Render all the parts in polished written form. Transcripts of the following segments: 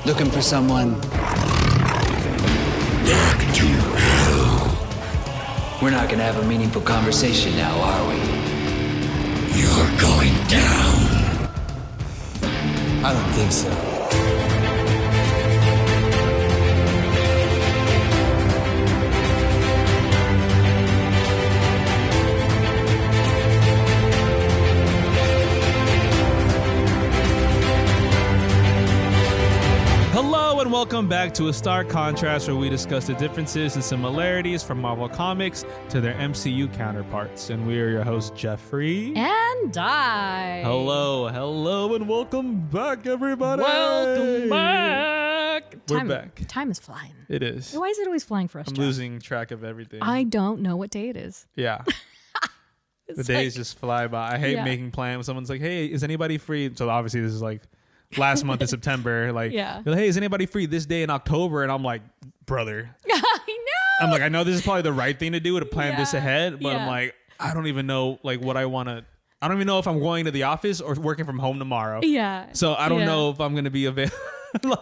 Looking for someone. Back to hell. We're not gonna have a meaningful conversation now, are we? You're going down. I don't think so. Hello and welcome back to A Stark Contrast, where we discuss the differences and similarities from Marvel Comics to their MCU counterparts. And we are your hosts, Geoffrey and Dai. Hello, and welcome back, everybody. Welcome back. We're back. Time is flying. It is. Why is it always flying for us, I'm Jeff? losing track of everything. I don't know what day it is. Yeah. The days just fly by. I hate making plans. Someone's like, hey, is anybody free? So obviously this is like last month in September. Like, yeah. Hey, is anybody free this day in October? And I'm like, brother. I know. I'm like, I know this is probably the right thing to do to plan this ahead. But I'm like, I don't even know like what I want to. I don't even know if I'm going to the office or working from home tomorrow. Yeah. So I don't know if I'm going to be available.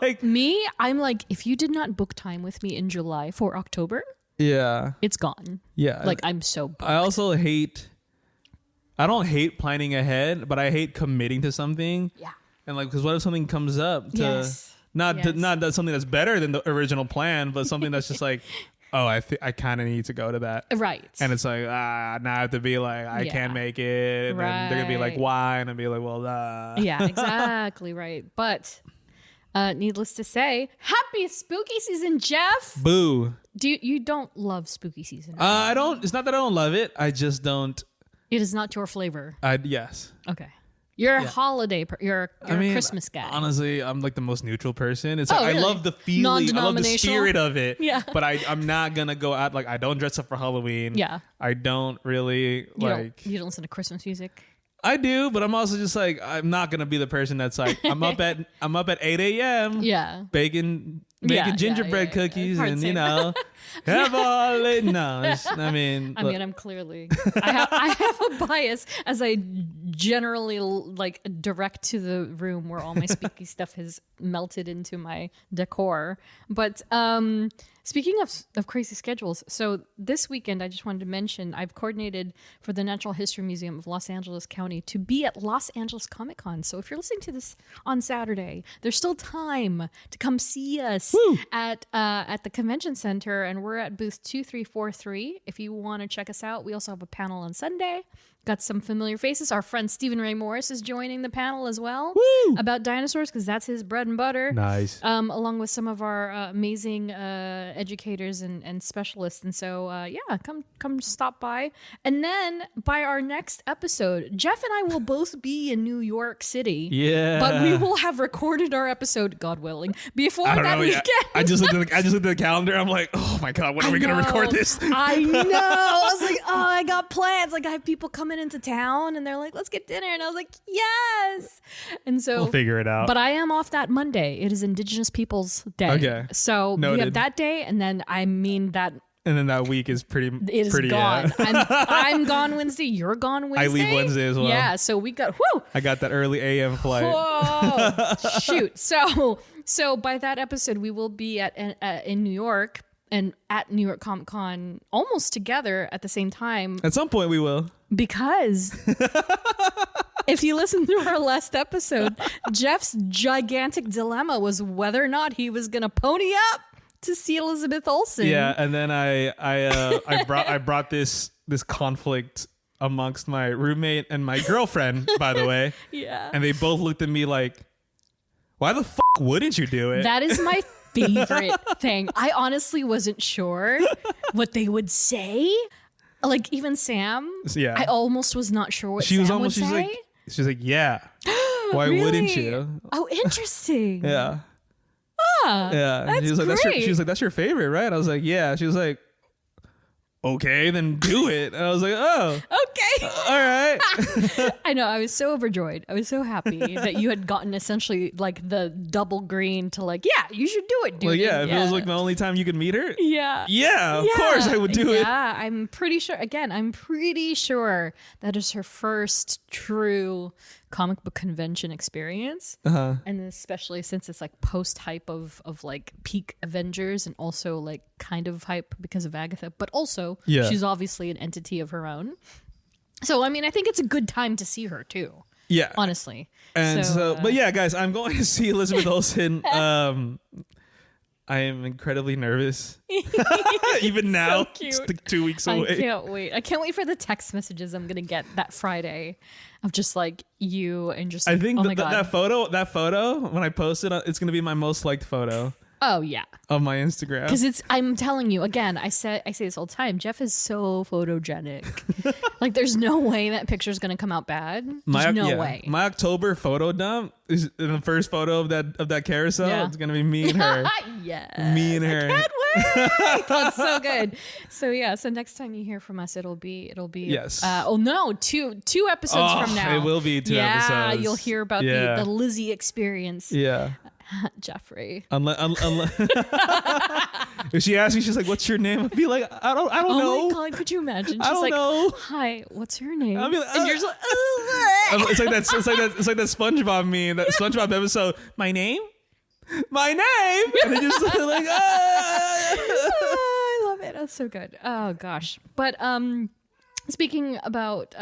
Like me, I'm like, if you did not book time with me in July for October, it's gone. Yeah. Like I'm so booked. I don't hate planning ahead, but I hate committing to something. Yeah. And like, because what if something comes up to not that something that's better than the original plan, but something that's just like, oh, I kind of need to go to that. Right. And it's like, now I have to be like, I can't make it. And then they're going to be like, why? And I'll be like, well, Yeah, exactly right. But needless to say, happy spooky season, Jeff. Boo. You don't love spooky season? Right? I don't. It's not that I don't love it. I just don't. It is not your flavor. Yes. Okay. You're a holiday. You're a Christmas guy. Honestly, I'm like the most neutral person. It's like really? I love the feeling, I love the spirit of it. Yeah. But I'm not gonna go out like I don't dress up for Halloween. Yeah. I don't really You don't listen to Christmas music. I do, but I'm also just like I'm not gonna be the person that's like I'm up at 8 a.m. Yeah. baking gingerbread cookies and have all it. No, I mean I'm clearly I have a bias as I generally like direct to the room where all my spooky stuff has melted into my decor. But speaking of crazy schedules, so this weekend I just wanted to mention I've coordinated for the Natural History Museum of Los Angeles County to be at Los Angeles Comic Con. So if you're listening to this on Saturday, there's still time to come see us at the convention center, and we're at booth 2343. If you want to check us out, we also have a panel on Sunday. Got some familiar faces. Our friend Stephen Ray Morris is joining the panel as well about dinosaurs because that's his bread and butter. Nice. Along with some of our amazing educators and specialists. And so, come stop by. And then by our next episode, Jeff and I will both be in New York City. Yeah. But we will have recorded our episode, God willing, before that weekend. I just looked at the calendar. I'm like, oh my God, when are we going to record this? I know. I was like, oh, I got plans. Like I have people coming into town and they're like, let's get dinner. And I was like, yes. And so we'll figure it out. But I am off that Monday. It is Indigenous Peoples Day. Okay. So Noted. we have that day, and then and then that week is pretty gone. I'm gone Wednesday. You're gone Wednesday. I leave Wednesday as well. Yeah. So we got I got that early AM flight. Whoa. Shoot. So by that episode, we will be in New York. And at New York Comic Con almost together at the same time. At some point we will. Because if you listen to our last episode, Jeff's gigantic dilemma was whether or not he was going to pony up to see Elizabeth Olsen. Yeah, and then I brought this conflict amongst my roommate and my girlfriend, by the way. Yeah. And they both looked at me like, why the f*** wouldn't you do it? That is my favorite thing. I honestly wasn't sure what they would say. Like even Sam, I almost was not sure what Sam would say. She's like, yeah. Why wouldn't you? Oh, interesting. Yeah. Yeah. And she was like, she was like, that's your favorite, right? I was like, yeah. She was like, okay, then do it. And I was like, oh, okay. All right. I know. I was so overjoyed. I was so happy that you had gotten essentially like the double green to like, yeah, you should do it, dude. Well, yeah, if it was like the only time you could meet her. Yeah. Yeah, of course I would do it. Yeah, I'm pretty sure. Again, I'm pretty sure that is her first true comic book convention experience, and especially since it's like post hype of like peak Avengers, and also like kind of hype because of Agatha, but also she's obviously an entity of her own. So I mean, I think it's a good time to see her too. Yeah, honestly. And so but yeah, guys, I'm going to see Elizabeth Olsen. I am incredibly nervous. Even now, so it's like 2 weeks away. I can't wait. I can't wait for the text messages I'm gonna get that Friday of just like you and just. I think oh my God. that photo when I post it, it's gonna be my most liked photo. Oh yeah, of my Instagram. Because I'm telling you again. I say this all the time. Jeff is so photogenic. Like, there's no way that picture's gonna come out bad. There's no way. My October photo dump is in the first photo of that carousel. Yeah. It's gonna be me and her. Yes, me and her. I can't wait. That's so good. So yeah. So next time you hear from us, it'll be. Yes. Two episodes from now. It will be 2 episodes. Yeah, you'll hear about the Lizzie experience. Yeah. Jeffrey. Unless if she asks me, she's like, "What's your name?" I'd be like, "I don't know." Oh my God, could you imagine? She's like, know. "Hi, what's your name?" I'd be like, and you're just like, it's like that SpongeBob meme, that SpongeBob episode. My name, and they just like, I love it. That's so good. Oh gosh, but speaking about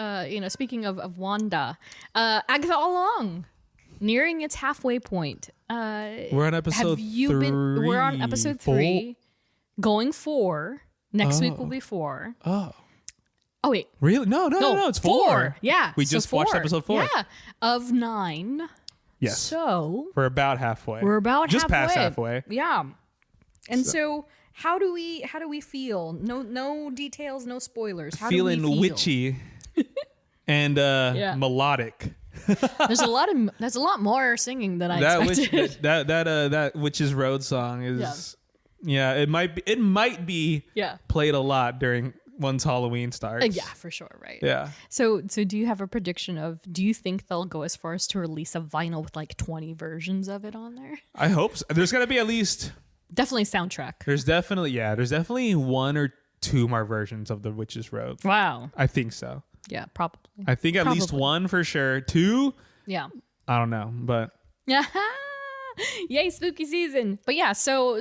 speaking of Wanda, Agatha All Along. Nearing its halfway point. We're on episode 3. We're on episode 3, going 4. Next week will be 4. Oh wait, really? No, it's 4. Yeah, we just watched episode 4. Yeah, of 9. Yes. So we're about halfway. Just past halfway. Yeah. And so how do we feel? No details, no spoilers. How do we feel? Witchy and melodic. There's a lot more singing than I expected. That Witch's Road song is it might be played a lot during once Halloween starts. Yeah, for sure, right? Yeah. So do you have a prediction do you think they'll go as far as to release a vinyl with like 20 versions of it on there? I hope so. There's gonna be at least definitely soundtrack. There's definitely 1 or 2 more versions of the Witch's Road. Wow. I think so. Yeah, probably. I think at least 1 for sure. 2? Yeah. I don't know, but yay, spooky season. But yeah, so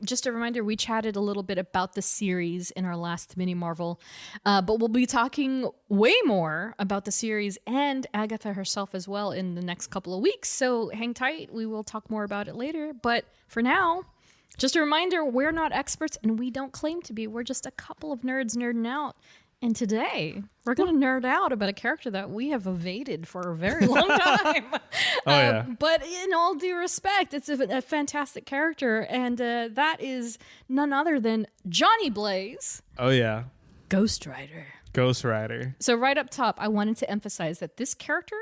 just a reminder, we chatted a little bit about the series in our last mini Marvel, but we'll be talking way more about the series and Agatha herself as well in the next couple of weeks. So hang tight. We will talk more about it later. But for now, just a reminder, we're not experts and we don't claim to be. We're just a couple of nerds nerding out. And today, we're going to nerd out about a character that we have evaded for a very long time. But in all due respect, it's a fantastic character. And that is none other than Johnny Blaze. Oh, yeah. Ghost Rider. So right up top, I wanted to emphasize that this character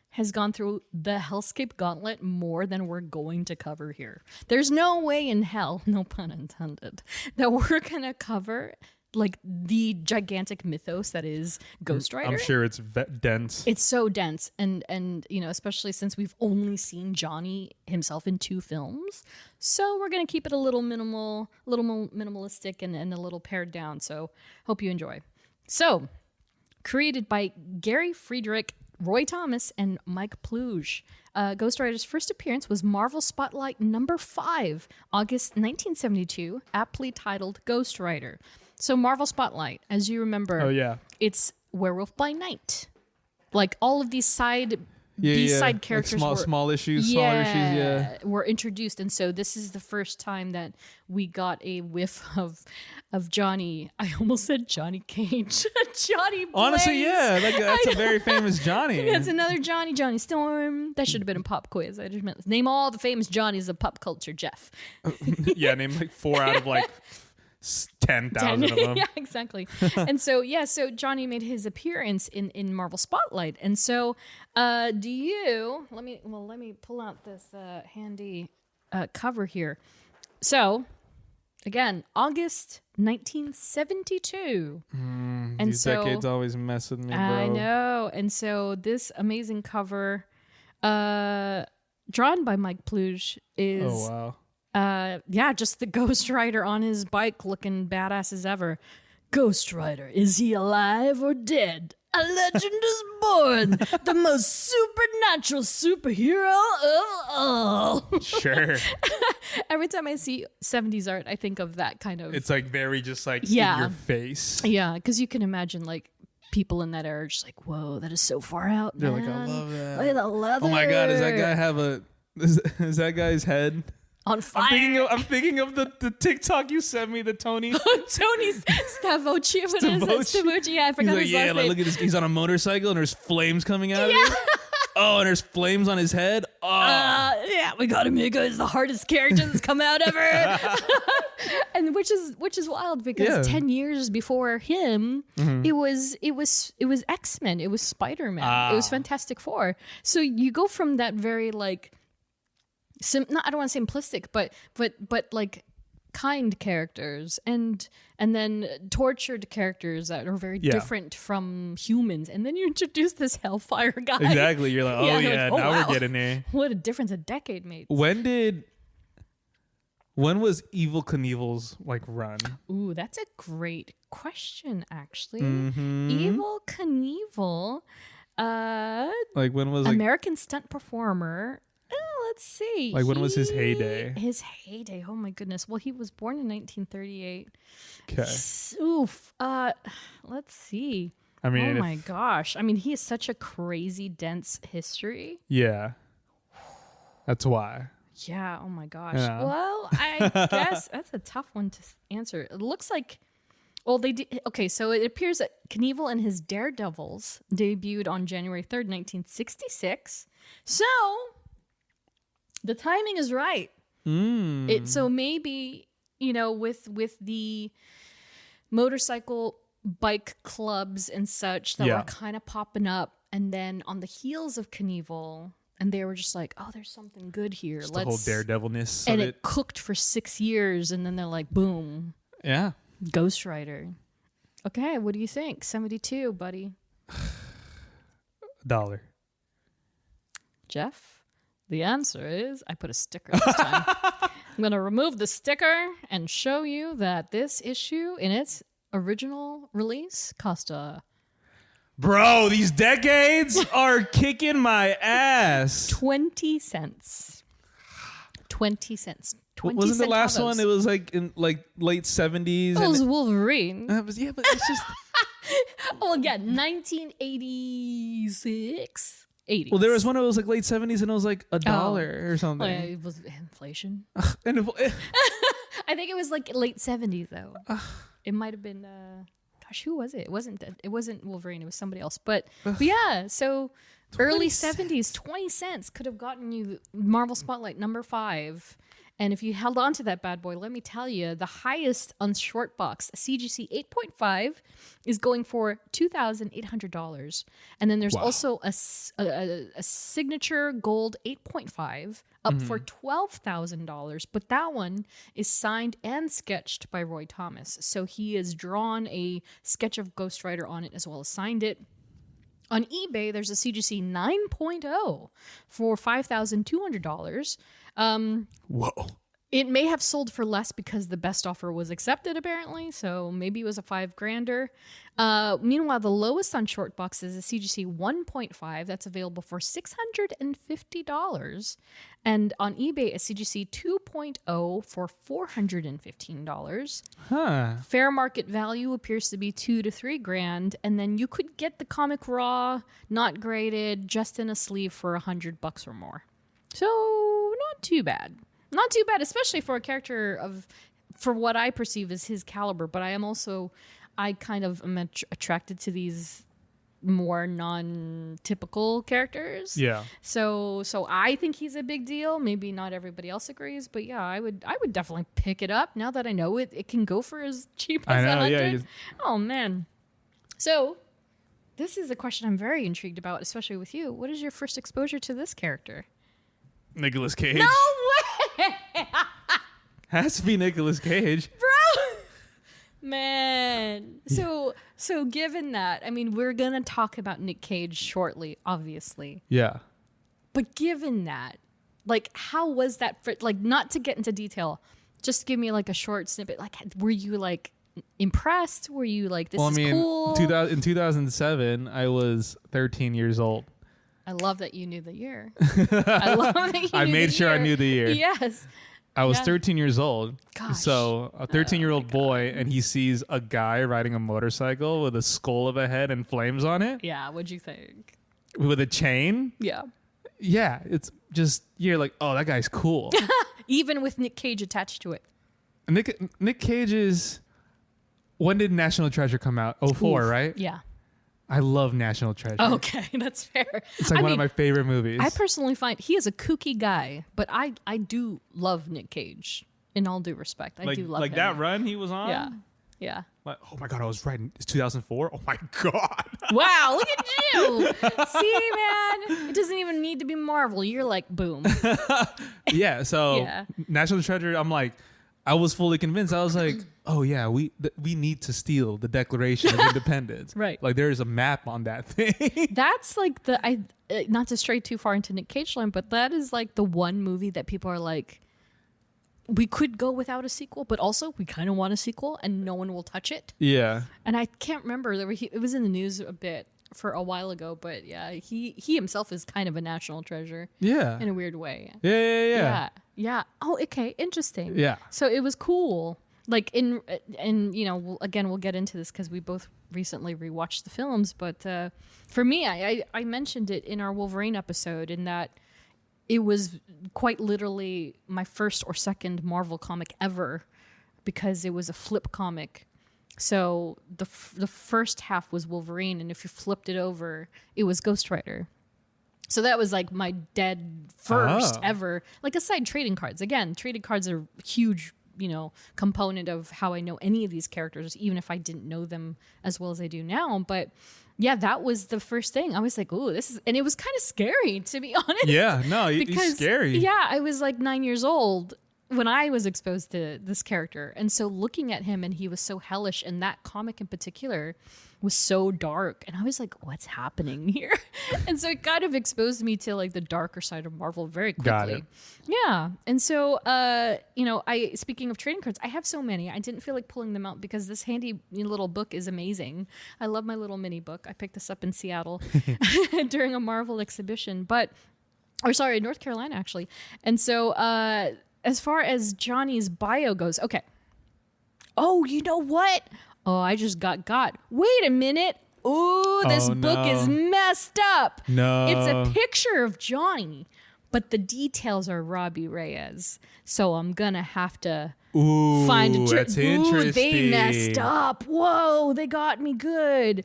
has gone through the hellscape gauntlet more than we're going to cover here. There's no way in hell, no pun intended, that we're going to cover like the gigantic mythos that is Ghost Rider. I'm sure it's dense. It's so dense, and especially since we've only seen Johnny himself in 2 films, so we're gonna keep it a little minimalistic and a little pared down. So hope you enjoy. So, created by Gary Friedrich, Roy Thomas, and Mike Pluge. Ghost Rider's first appearance was Marvel Spotlight number 5, August 1972, aptly titled Ghost Rider. So Marvel Spotlight, as you remember, it's Werewolf by Night. Like all of these B-side characters, like small issues, smaller issues, were introduced, and so this is the first time that we got a whiff of Johnny. I almost said Johnny Cage, Johnny Blaze. Honestly, like that's a very famous Johnny. That's another Johnny Storm. That should have been a pop quiz. I just meant name all the famous Johnnies of pop culture, Jeff. Name like 4 out of like 10,000 of them. Yeah, exactly. And so Johnny made his appearance in Marvel Spotlight. And so let me pull out this handy cover here. So again, August 1972. These decades always mess with me, bro. I know. And so this amazing cover drawn by Mike Pluge is just the Ghost Rider on his bike looking badass as ever. Ghost Rider, is he alive or dead? A legend is born, the most supernatural superhero of all. Sure. Every time I see 70s art, I think of that kind of. It's like very just like Yeah. in your face. Yeah, because you can imagine like people in that era just like, whoa, that is so far out. They're man. like, I love that. Look at the leather. Oh my God, does that guy have a... Is that guy's head? on fire? I'm thinking of the TikTok you sent me, the Tony. Tony's Stavocci. What is it? Stavocci. Yeah, I He's forgot like, his yeah, last like, name. look at this. He's on a motorcycle and there's flames coming out of it. Oh, and there's flames on his head. Oh, Yeah, we got him. He goes the hardest character that's come out ever, and which is wild because 10 years before him, it was X-Men, it was Spider-Man, it was Fantastic Four. So you go from that very like, I don't want to say simplistic, but like kind characters and then tortured characters that are very different from humans, and then you introduce this Hellfire guy. exactly. You're like, oh yeah, like, now wow. we're getting there. What a difference a decade made. When was Evil Knievel's like run? Ooh, that's a great question, actually. Mm-hmm. Evil Knievel, Like when was like American stunt performer. Let's see. Like, when was his heyday? His heyday. Oh my goodness. Well, he was born in 1938. okay? Oof. Let's see. I mean, oh my gosh. I mean, he has such a crazy, dense history. yeah, that's why. Yeah. Oh my gosh. Yeah. Well, I guess that's a tough one to answer. It looks like. Well, they did. Okay, so it appears that Knievel and his Daredevils debuted on January 3rd, 1966. So the timing is right. So maybe, with the motorcycle bike clubs and such that were kind of popping up, and then on the heels of Knievel, and they were just like, oh, there's something good here. Just the whole daredevilness and of it cooked for 6 years, and then they're like, boom, Yeah. Ghost Rider. Okay, what do you think? 72, buddy. $1. Jeff? The answer is I put a sticker this time. I'm going to remove the sticker and show you that this issue in its original release cost Bro, these decades are kicking my ass. 20 cents. 20 cents. 20 Wasn't the last centavos. one? It was like in like late 70s. It was Wolverine. But it's just. Oh, again, 1986. 80s. Well, there was one that was like late 70s and it was like $1 or something. It was inflation. And I think it was like late 70s though. It might have been gosh, who was it? It wasn't Wolverine, it was somebody else. But yeah, so early 70s, 20 cents could have gotten you Marvel Spotlight number 5. And if you held on to that bad boy, let me tell you, the highest on short box, CGC 8.5, is going for $2,800. And then there's also a signature gold 8.5 up for $12,000. But that one is signed and sketched by Roy Thomas. So he has drawn a sketch of Ghost Rider on it as well as signed it. On eBay, there's a CGC 9.0 for $5,200. Whoa. It may have sold for less because the best offer was accepted, apparently. So maybe it was a $5,000. Meanwhile, the lowest on short box is a CGC 1.5 that's available for $650. And on eBay, a CGC 2.0 for $415. Huh. Fair market value appears to be $2,000 to $3,000, and then you could get the comic raw, not graded, just in a sleeve for $100 or more. So not too bad. Not too bad, especially for a character for what I perceive as his caliber. But I kind of am attracted to these more non-typical characters. Yeah. So I think he's a big deal. Maybe not everybody else agrees, but yeah, I would definitely pick it up now that I know it can go for as cheap as I know, $100. yeah. Oh man. So this is a question I'm very intrigued about, especially with you. What is your first exposure to this character? Nicolas Cage. No way! Has to be Nicolas Cage. Bro! Man. So given that, I mean, we're going to talk about Nick Cage shortly, obviously. Yeah. But given that, like, how was that for, like, not to get into detail, just give me like a short snippet. Like, were you like impressed? Were you like, this Well, I is mean, cool? in 2007, I was 13 years old. I love that you knew the year. I love that you I knew made the sure I year. knew the year. Yes. I was Yeah. 13 years old. Gosh. So a 13-year-old boy, and he sees a guy riding a motorcycle with a skull of a head and flames on it Yeah. What'd you think? with a chain. Yeah. Yeah, it's just, you're like, oh, that guy's cool. Even with Nick Cage attached to it. Nick Cage is, when did National Treasure come out? 04, Oof. right? Yeah. I love National Treasure. Okay, that's fair. It's like one of my favorite movies. I personally find he is a kooky guy, but I do love Nick Cage. In all due respect, I do love him. that run he was on. Yeah, yeah. Like, oh my god, I was right. It's 2004. Oh my god. Wow, look at you! See, man, it doesn't even need to be Marvel. You're like, boom. Yeah. So Yeah. National Treasure. I'm like, I was fully convinced. I was like, oh yeah, we need to steal the Declaration of Independence. Right. Like there is a map on that thing. That's like not to stray too far into Nick Cage line, but that is like the one movie that people are like, we could go without a sequel, but also we kind of want a sequel, and no one will touch it. Yeah. And I can't remember. It was in the news a bit for a while ago, but yeah, he himself is kind of a national treasure Yeah. in a weird way. Yeah. Yeah. Oh, okay. Interesting. Yeah. So it was cool. Like and you know, we'll get into this because we both recently rewatched the films. But for me, I mentioned it in our Wolverine episode in that it was quite literally my first or second Marvel comic ever because it was a flip comic. So the first half was Wolverine, and if you flipped it over, it was Ghost Rider. So that was like my dead first ever. Like aside trading cards. Again, trading cards are a huge, component of how I know any of these characters, even if I didn't know them as well as I do now. But yeah, that was the first thing. I was like, "Ooh, this is," and it was kind of scary, to be honest. Yeah. No, he's scary. Yeah, I was like 9 years old when I was exposed to this character, and so looking at him, and he was so hellish, and that comic in particular was so dark, and I was like, "What's happening here?" And so it kind of exposed me to like the darker side of Marvel very quickly. Got it. Yeah, and so speaking of trading cards, I have so many. I didn't feel like pulling them out because this handy little book is amazing. I love my little mini book. I picked this up in Seattle during a Marvel exhibition, North Carolina actually, and so. As far as Johnny's bio goes, okay. Oh, you know what? Oh, I just got. Wait a minute. Ooh, this book is messed up. No. It's a picture of Johnny, but the details are Robbie Reyes. So I'm going to have to find a that's interesting. Ooh, they messed up. Whoa, they got me good.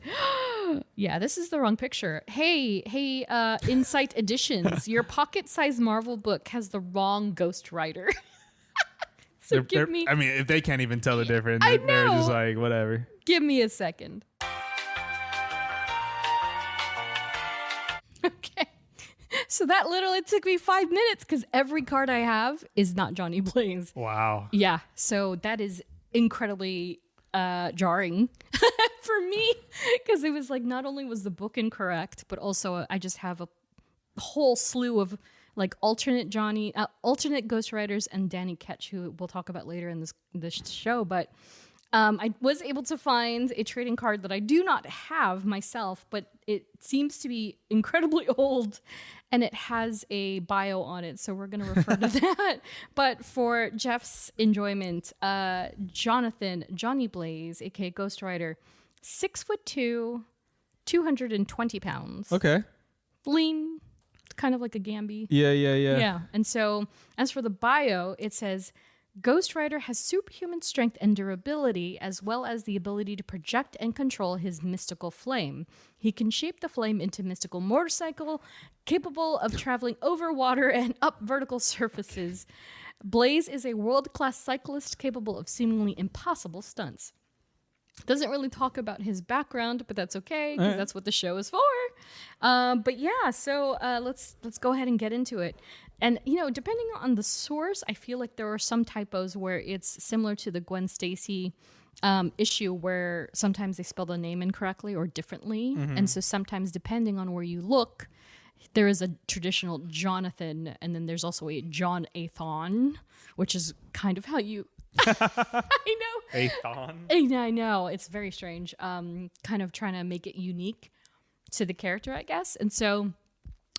Yeah, this is the wrong picture. Hey, Insight Editions, your pocket-sized Marvel book has the wrong Ghost Rider. So give me... I mean, if they can't even tell the difference, I they're just know. like, whatever. Give me a second. Okay. So that literally took me 5 minutes because every card I have is not Johnny Blaze. Wow. Yeah, so that is incredibly jarring for me because it was like not only was the book incorrect, but also I just have a whole slew of like alternate Ghost Riders and Danny Ketch, who we'll talk about later in this show. But I was able to find a trading card that I do not have myself, but it seems to be incredibly old and it has a bio on it. So we're going to refer to that. But for Jeff's enjoyment, Johnny Blaze, aka Ghost Rider, 6'2", 220 pounds. Okay. Lean, kind of like a Gambi. Yeah. Yeah. And so as for the bio, it says, Ghost Rider has superhuman strength and durability, as well as the ability to project and control his mystical flame. He can shape the flame into mystical motorcycle, capable of traveling over water and up vertical surfaces. Blaze is a world-class cyclist capable of seemingly impossible stunts. Doesn't really talk about his background, but that's okay, because that's what the show is for. But yeah, so let's go ahead and get into it. And, depending on the source, I feel like there are some typos where it's similar to the Gwen Stacy issue where sometimes they spell the name incorrectly or differently. Mm-hmm. And so sometimes, depending on where you look, there is a traditional Jonathan, and then there's also a John Athon, which is kind of how you I know. Athon. I know. It's very strange. Kind of trying to make it unique to the character, I guess. And so,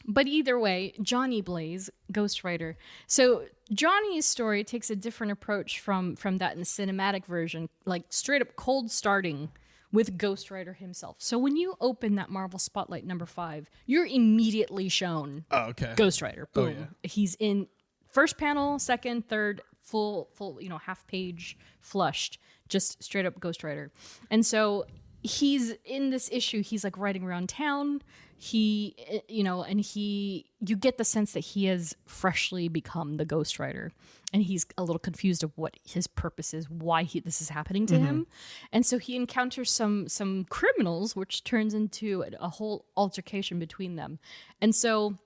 but either way, Johnny Blaze, Ghostwriter. So Johnny's story takes a different approach from that in the cinematic version, like straight up cold starting with Ghostwriter himself. So when you open that Marvel Spotlight #5, you're immediately shown Ghostwriter. Boom. Oh, yeah. He's in first panel, second, third, full, half page flushed, just straight up Ghostwriter. And so he's in this issue, he's like riding around town. You get the sense that he has freshly become the Ghostwriter, and he's a little confused of what his purpose is, why this is happening to him. And so he encounters some criminals, which turns into a whole altercation between them. And so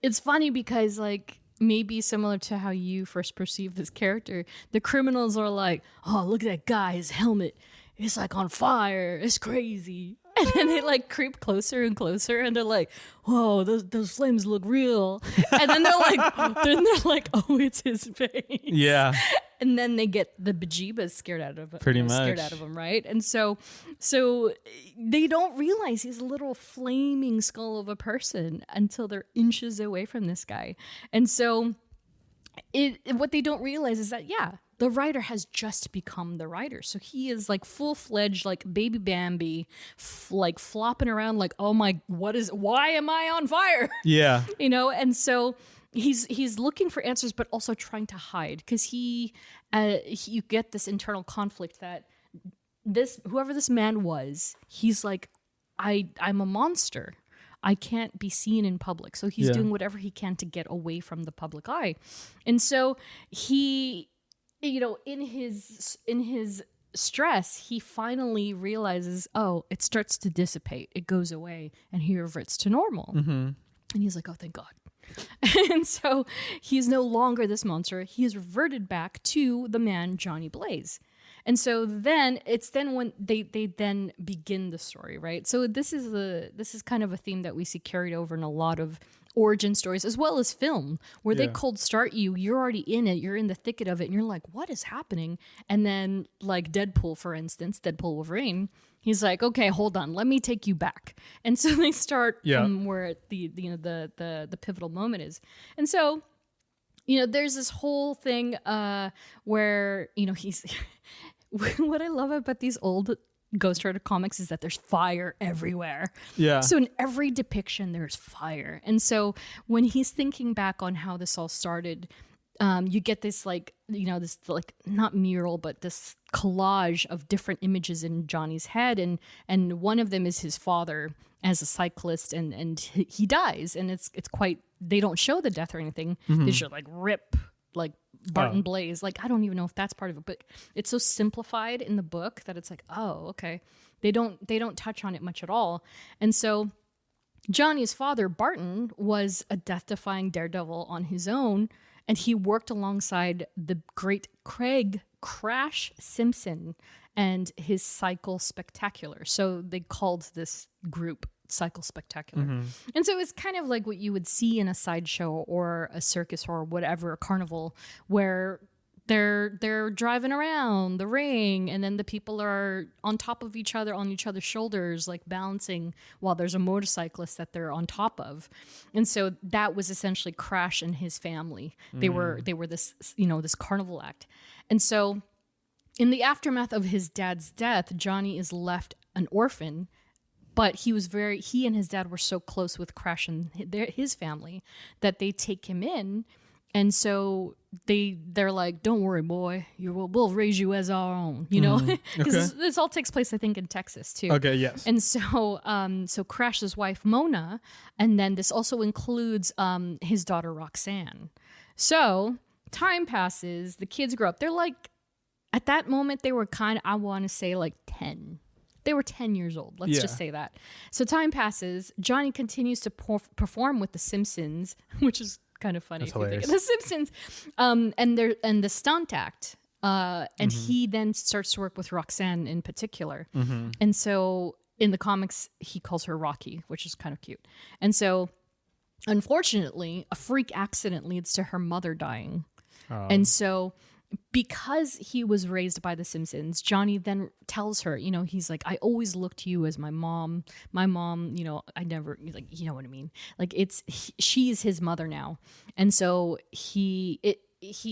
it's funny because, like, maybe similar to how you first perceive this character, the criminals are like, oh, look at that guy, his helmet, it's like on fire, it's crazy. And then they like creep closer and closer, and they're like, whoa, those flames look real. And then they're like, oh, it's his face. Yeah. And then they get the bejeebas scared out of him, right? And so they don't realize he's a little flaming skull of a person until they're inches away from this guy. And so what they don't realize is that, the writer has just become the writer. So he is like full-fledged, like baby Bambi, like flopping around like, oh my, why am I on fire? Yeah. And so he's looking for answers, but also trying to hide, because you get this internal conflict that whoever this man was, he's like, I'm a monster. I can't be seen in public. So he's doing whatever he can to get away from the public eye. And so he, in his stress, he finally realizes, oh, it starts to dissipate. It goes away, and he reverts to normal. And he's like, oh, thank God. And so he's no longer this monster. He has reverted back to the man, Johnny Blaze. And so then when they then begin the story, right? So this is kind of a theme that we see carried over in a lot of origin stories, as well as film, where they cold start you're already in it, you're in the thicket of it, and you're like, what is happening? And then, like Deadpool, for instance, Deadpool Wolverine, he's like, okay, hold on, let me take you back. And so they start from where the pivotal moment is. And so, there's this whole thing where, he's what I love about these old Ghostwriter comics is that there's fire everywhere. Yeah. So in every depiction, there's fire. And so when he's thinking back on how this all started, you get this this not mural, but this collage of different images in Johnny's head. And one of them is his father as a cyclist, and he dies. And it's quite, they don't show the death or anything. They show like rip, like Barton Blaze. Like, I don't even know if that's part of it, but it's so simplified in the book that it's like, oh, okay. They don't touch on it much at all. And so Johnny's father, Barton, was a death-defying daredevil on his own, and he worked alongside the great Crash Simpson and his Cycle Spectacular. So they called this group Cycle Spectacular. And so it's kind of like what you would see in a sideshow or a circus or whatever, a carnival, where they're driving around the ring, and then the people are on top of each other, on each other's shoulders, like balancing, while there's a motorcyclist that they're on top of. And so that was essentially Crash and his family. They were this, this carnival act. And so in the aftermath of his dad's death, Johnny is left an orphan. But he and his dad were so close with Crash and his family that they take him in. And so they're like, don't worry, boy, we'll raise you as our own, because this all takes place, I think, in Texas too. Okay. Yes. And so, Crash's wife, Mona, and then this also includes, his daughter, Roxanne. So time passes, the kids grow up. They're like, at that moment, they were I want to say like 10. They were 10 years old. Let's just say that. So time passes. Johnny continues to perform with the Simpsons, which is kind of funny. That's hilarious. The Simpsons, and the stunt act. And he then starts to work with Roxanne in particular. And so in the comics, he calls her Rocky, which is kind of cute. And so, unfortunately, a freak accident leads to her mother dying. And so because he was raised by the Simpsons, Johnny then tells her, he's like, I always looked to you as my mom. My mom, I never, like, you know what I mean? Like she's his mother now. And so he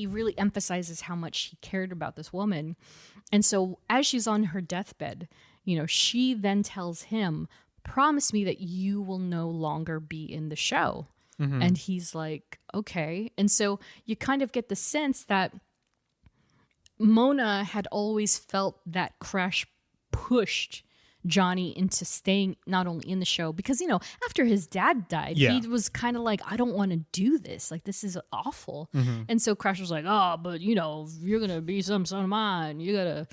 really emphasizes how much he cared about this woman. And so as she's on her deathbed, she then tells him, promise me that you will no longer be in the show. Mm-hmm. And he's like, okay. And so you kind of get the sense that Mona had always felt that Crash pushed Johnny into staying not only in the show, because, after his dad died, he was kind of like, I don't want to do this. Like, this is awful. Mm-hmm. And so Crash was like, oh, but, if you're going to be some son of mine, you gotta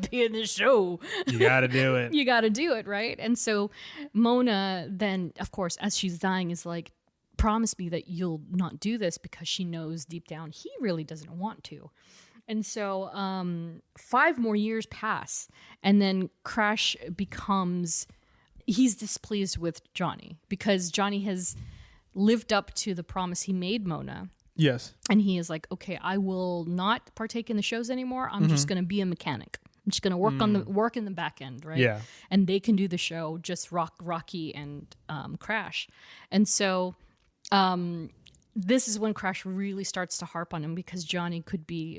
be in the show. You gotta do it. You gotta do it, right? And so Mona then, of course, as she's dying, is like, promise me that you'll not do this, because she knows deep down he really doesn't want to. And so 5 more years pass, and then Crash he's displeased with Johnny because Johnny has lived up to the promise he made Mona. Yes. And he is like, okay, I will not partake in the shows anymore. I'm just going to be a mechanic. I'm just going to work in the back end, right? Yeah. And they can do the show, just Rocky and Crash. And so this is when Crash really starts to harp on him, because Johnny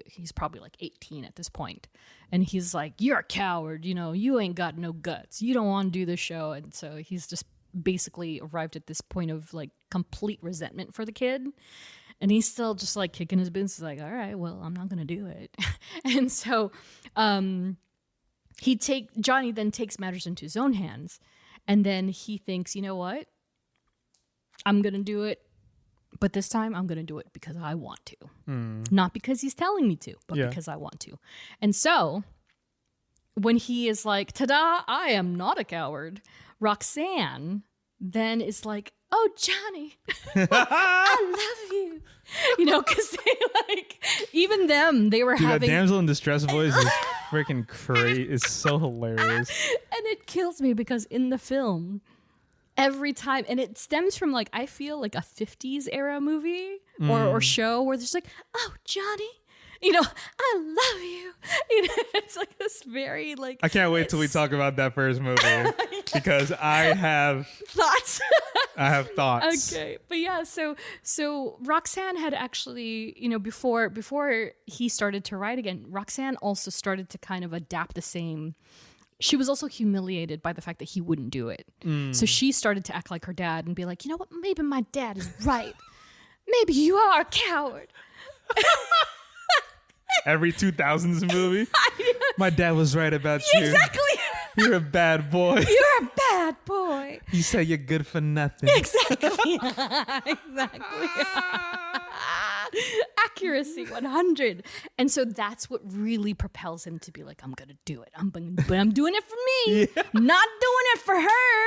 he's probably like 18 at this point. And he's like, you're a coward, you ain't got no guts. You don't want to do the show. And so he's just basically arrived at this point of like complete resentment for the kid. And he's still just like kicking his boots. He's like, all right, well, I'm not going to do it. And so Johnny then takes matters into his own hands. And then he thinks, you know what? I'm going to do it. But this time I'm going to do it because I want to. Not because he's telling me to, but because I want to. And so when he is like, ta-da, I am not a coward, Roxanne then is like, oh, Johnny, I love you. Because they even them, they were having... that damsel in distress voice is freaking crazy. It's so hilarious. And it kills me because in the film, every time, and it stems from I feel like a 50s era movie or show where there's like, oh, Johnny, I love you. It's like this very I can't wait till we talk about that first movie because I have thoughts. I have thoughts. Okay, but yeah, so Roxanne had actually, before he started to write again, Roxanne also started to kind of adapt the same. She was also humiliated by the fact that he wouldn't do it. So she started to act like her dad and be like, you know what, maybe my dad is right. Maybe you are a coward. Every 2000s movie. My dad was right about you. Exactly. You're a bad boy. You're a bad boy. You say you're good for nothing. Exactly. Exactly. Accuracy 100. And so that's what really propels him to be like, I'm gonna do it. But I'm doing it for me. Yeah. Not doing it for her.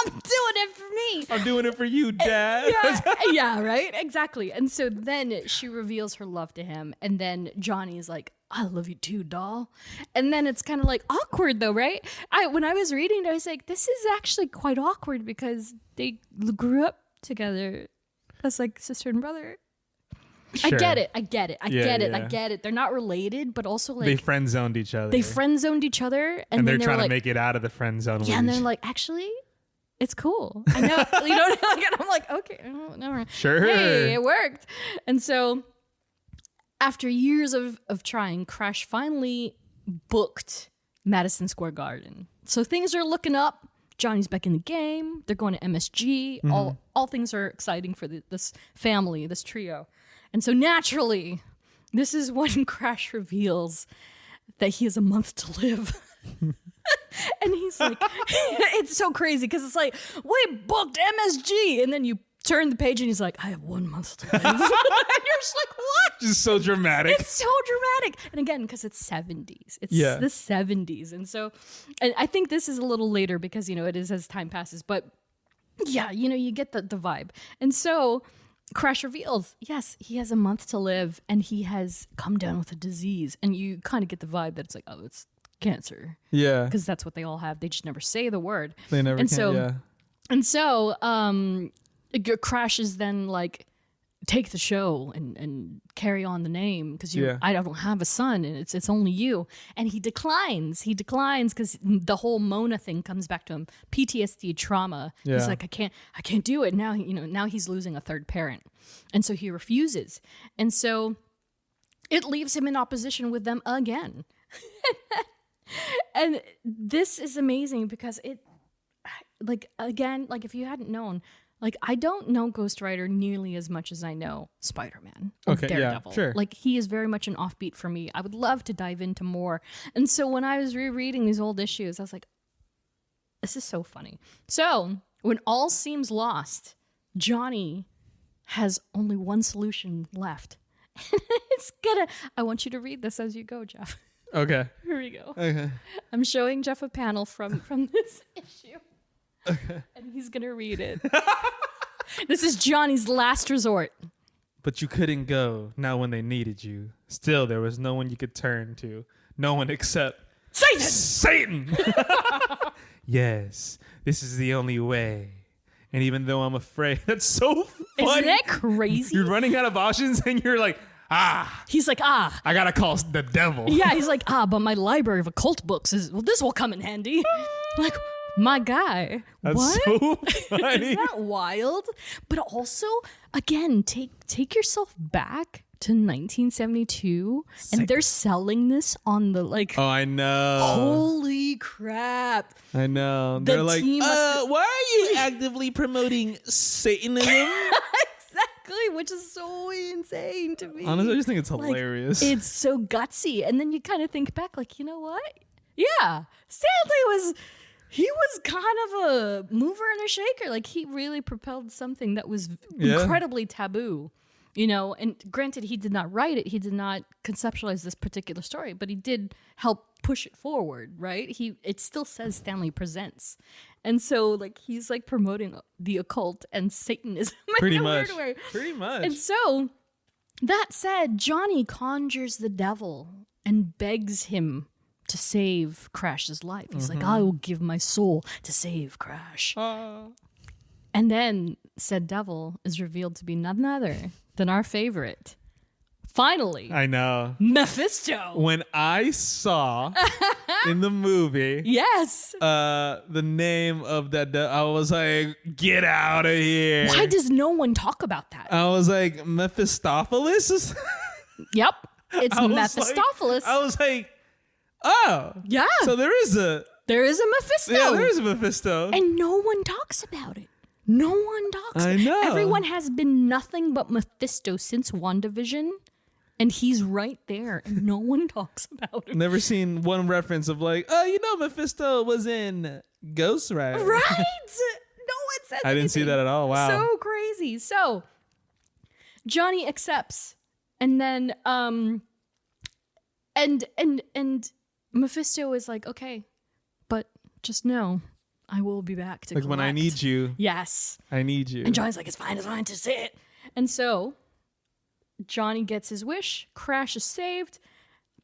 I'm doing it for me. I'm doing it for you, Dad. Yeah, right? Exactly. And so then she reveals her love to him, and then Johnny is like, I love you too, doll. And then it's kind of like awkward though, right? When I was reading it, I was like, this is actually quite awkward because they grew up together as like sister and brother. Sure. I get it. They're not related, but also like they friend zoned each other. And they're then trying to like, make it out of the friend zone. Yeah, and they're like, actually, it's cool. I know, and I'm like, okay, never mind. Sure, hey, it worked. And so after years of trying, Crash finally booked Madison Square Garden. So things are looking up. Johnny's back in the game. They're going to MSG. Mm-hmm. All things are exciting for this family, this trio. And so naturally, this is when Crash reveals that he has a month to live. And he's like, it's so crazy because it's like, we booked MSG. And then you turn the page and he's like, I have 1 month to live. And you're just like, what? Just so dramatic. It's so dramatic. And again, because it's 70s. It's the 70s. And so, and I think this is a little later because, it is as time passes. But yeah, you get the vibe. And so Crash reveals, yes, he has a month to live and he has come down with a disease. And you kind of get the vibe that it's like, oh, it's cancer. Yeah. Because that's what they all have. They just never say the word. They never and can, so, yeah. And so Crash is then like take the show and carry on the name because Yeah. I don't have a son and it's only you. And he declines because the whole Mona thing comes back to him. PTSD trauma. Yeah. He's like, I can't do it now. Now he's losing a third parent, and so he refuses, and so it leaves him in opposition with them again. And this is amazing because it, like, again, like if you hadn't known. Like, I don't know Ghost Rider nearly as much as I know Spider-Man or Okay, yeah, Daredevil. sure. Like, he is very much an offbeat for me. I would love to dive into more. And so when I was rereading these old issues, I was like, this is so funny. So when all seems lost, Johnny has only one solution left. I want you to read this as you go, Jeff. Okay. Here we go. Okay. I'm showing Jeff a panel from this issue. Okay. And he's going to read it. This is Johnny's last resort. But you couldn't go now when they needed you. Still, there was no one you could turn to. No one except Satan! Yes, this is the only way. And even though I'm afraid, that's so funny. Isn't that crazy? You're running out of options and you're like, He's like, I gotta call the devil. Yeah, he's like, but my library of occult books this will come in handy. Like, my guy. That's what? so funny. Isn't that wild? But also, again, take yourself back to 1972, and they're selling this on the like. Oh, I know. Holy crap! I know. The They're like, team must- why are you actively promoting Satanism? Exactly, which is so insane to me. Honestly, I just think it's Like, hilarious. it's so gutsy, and then you kind of think back, like, you know what? Yeah, Stanley he was kind of a mover and a shaker. Like, he really propelled something that was incredibly taboo, and granted, he did not write it. He did not conceptualize this particular story, but he did help push it forward, right? It still says Stanley Presents. And so, like, he's like promoting the occult and Satanism Pretty in a much. weird way. Pretty much. And so, that said, Johnny conjures the devil and begs him to save Crash's life. He's like, I will give my soul to save Crash. And then said devil is revealed to be none other than our favorite. Finally, I know. Mephisto. When I saw in the movie Yes. the name of that, I was like, get out of here. Why does no one talk about that? I was like, Mephistopheles? Yep. It's I was Mephistopheles. I was like, oh. Yeah. So there is a Mephisto. Yeah, there is a Mephisto. And no one talks about it. No one talks. I know. Everyone has been nothing but Mephisto since WandaVision. And he's right there, and no one talks about him. Never seen one reference of like, Mephisto was in Ghost Rider. Right? No one says I didn't see anything. that at all. Wow. So crazy. So Johnny accepts, and then and Mephisto is like, okay, but just know I will be back to Like when I collect. need you, Yes. I need you. And Johnny's like, it's fine, to say it. And so Johnny gets his wish. Crash is saved.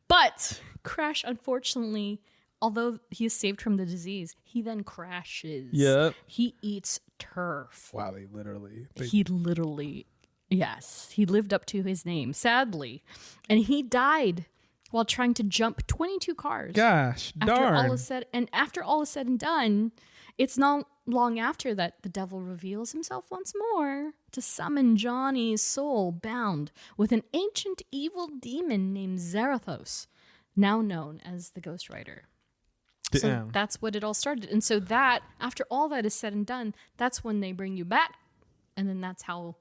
But Crash, unfortunately, although he is saved from the disease, he then crashes. Yep. He eats turf. Wow, they literally. He literally, yes, he lived up to his name, sadly. And he died while trying to jump 22 cars. Gosh, After darn. all is said, and after all is said and done, it's not long after that the devil reveals himself once more to summon Johnny's soul bound with an ancient evil demon named Zarathos, now known as the Ghost Rider. So Damn. that's what it all started. And so that, after all that is said and done, that's when they bring you back. And then that's how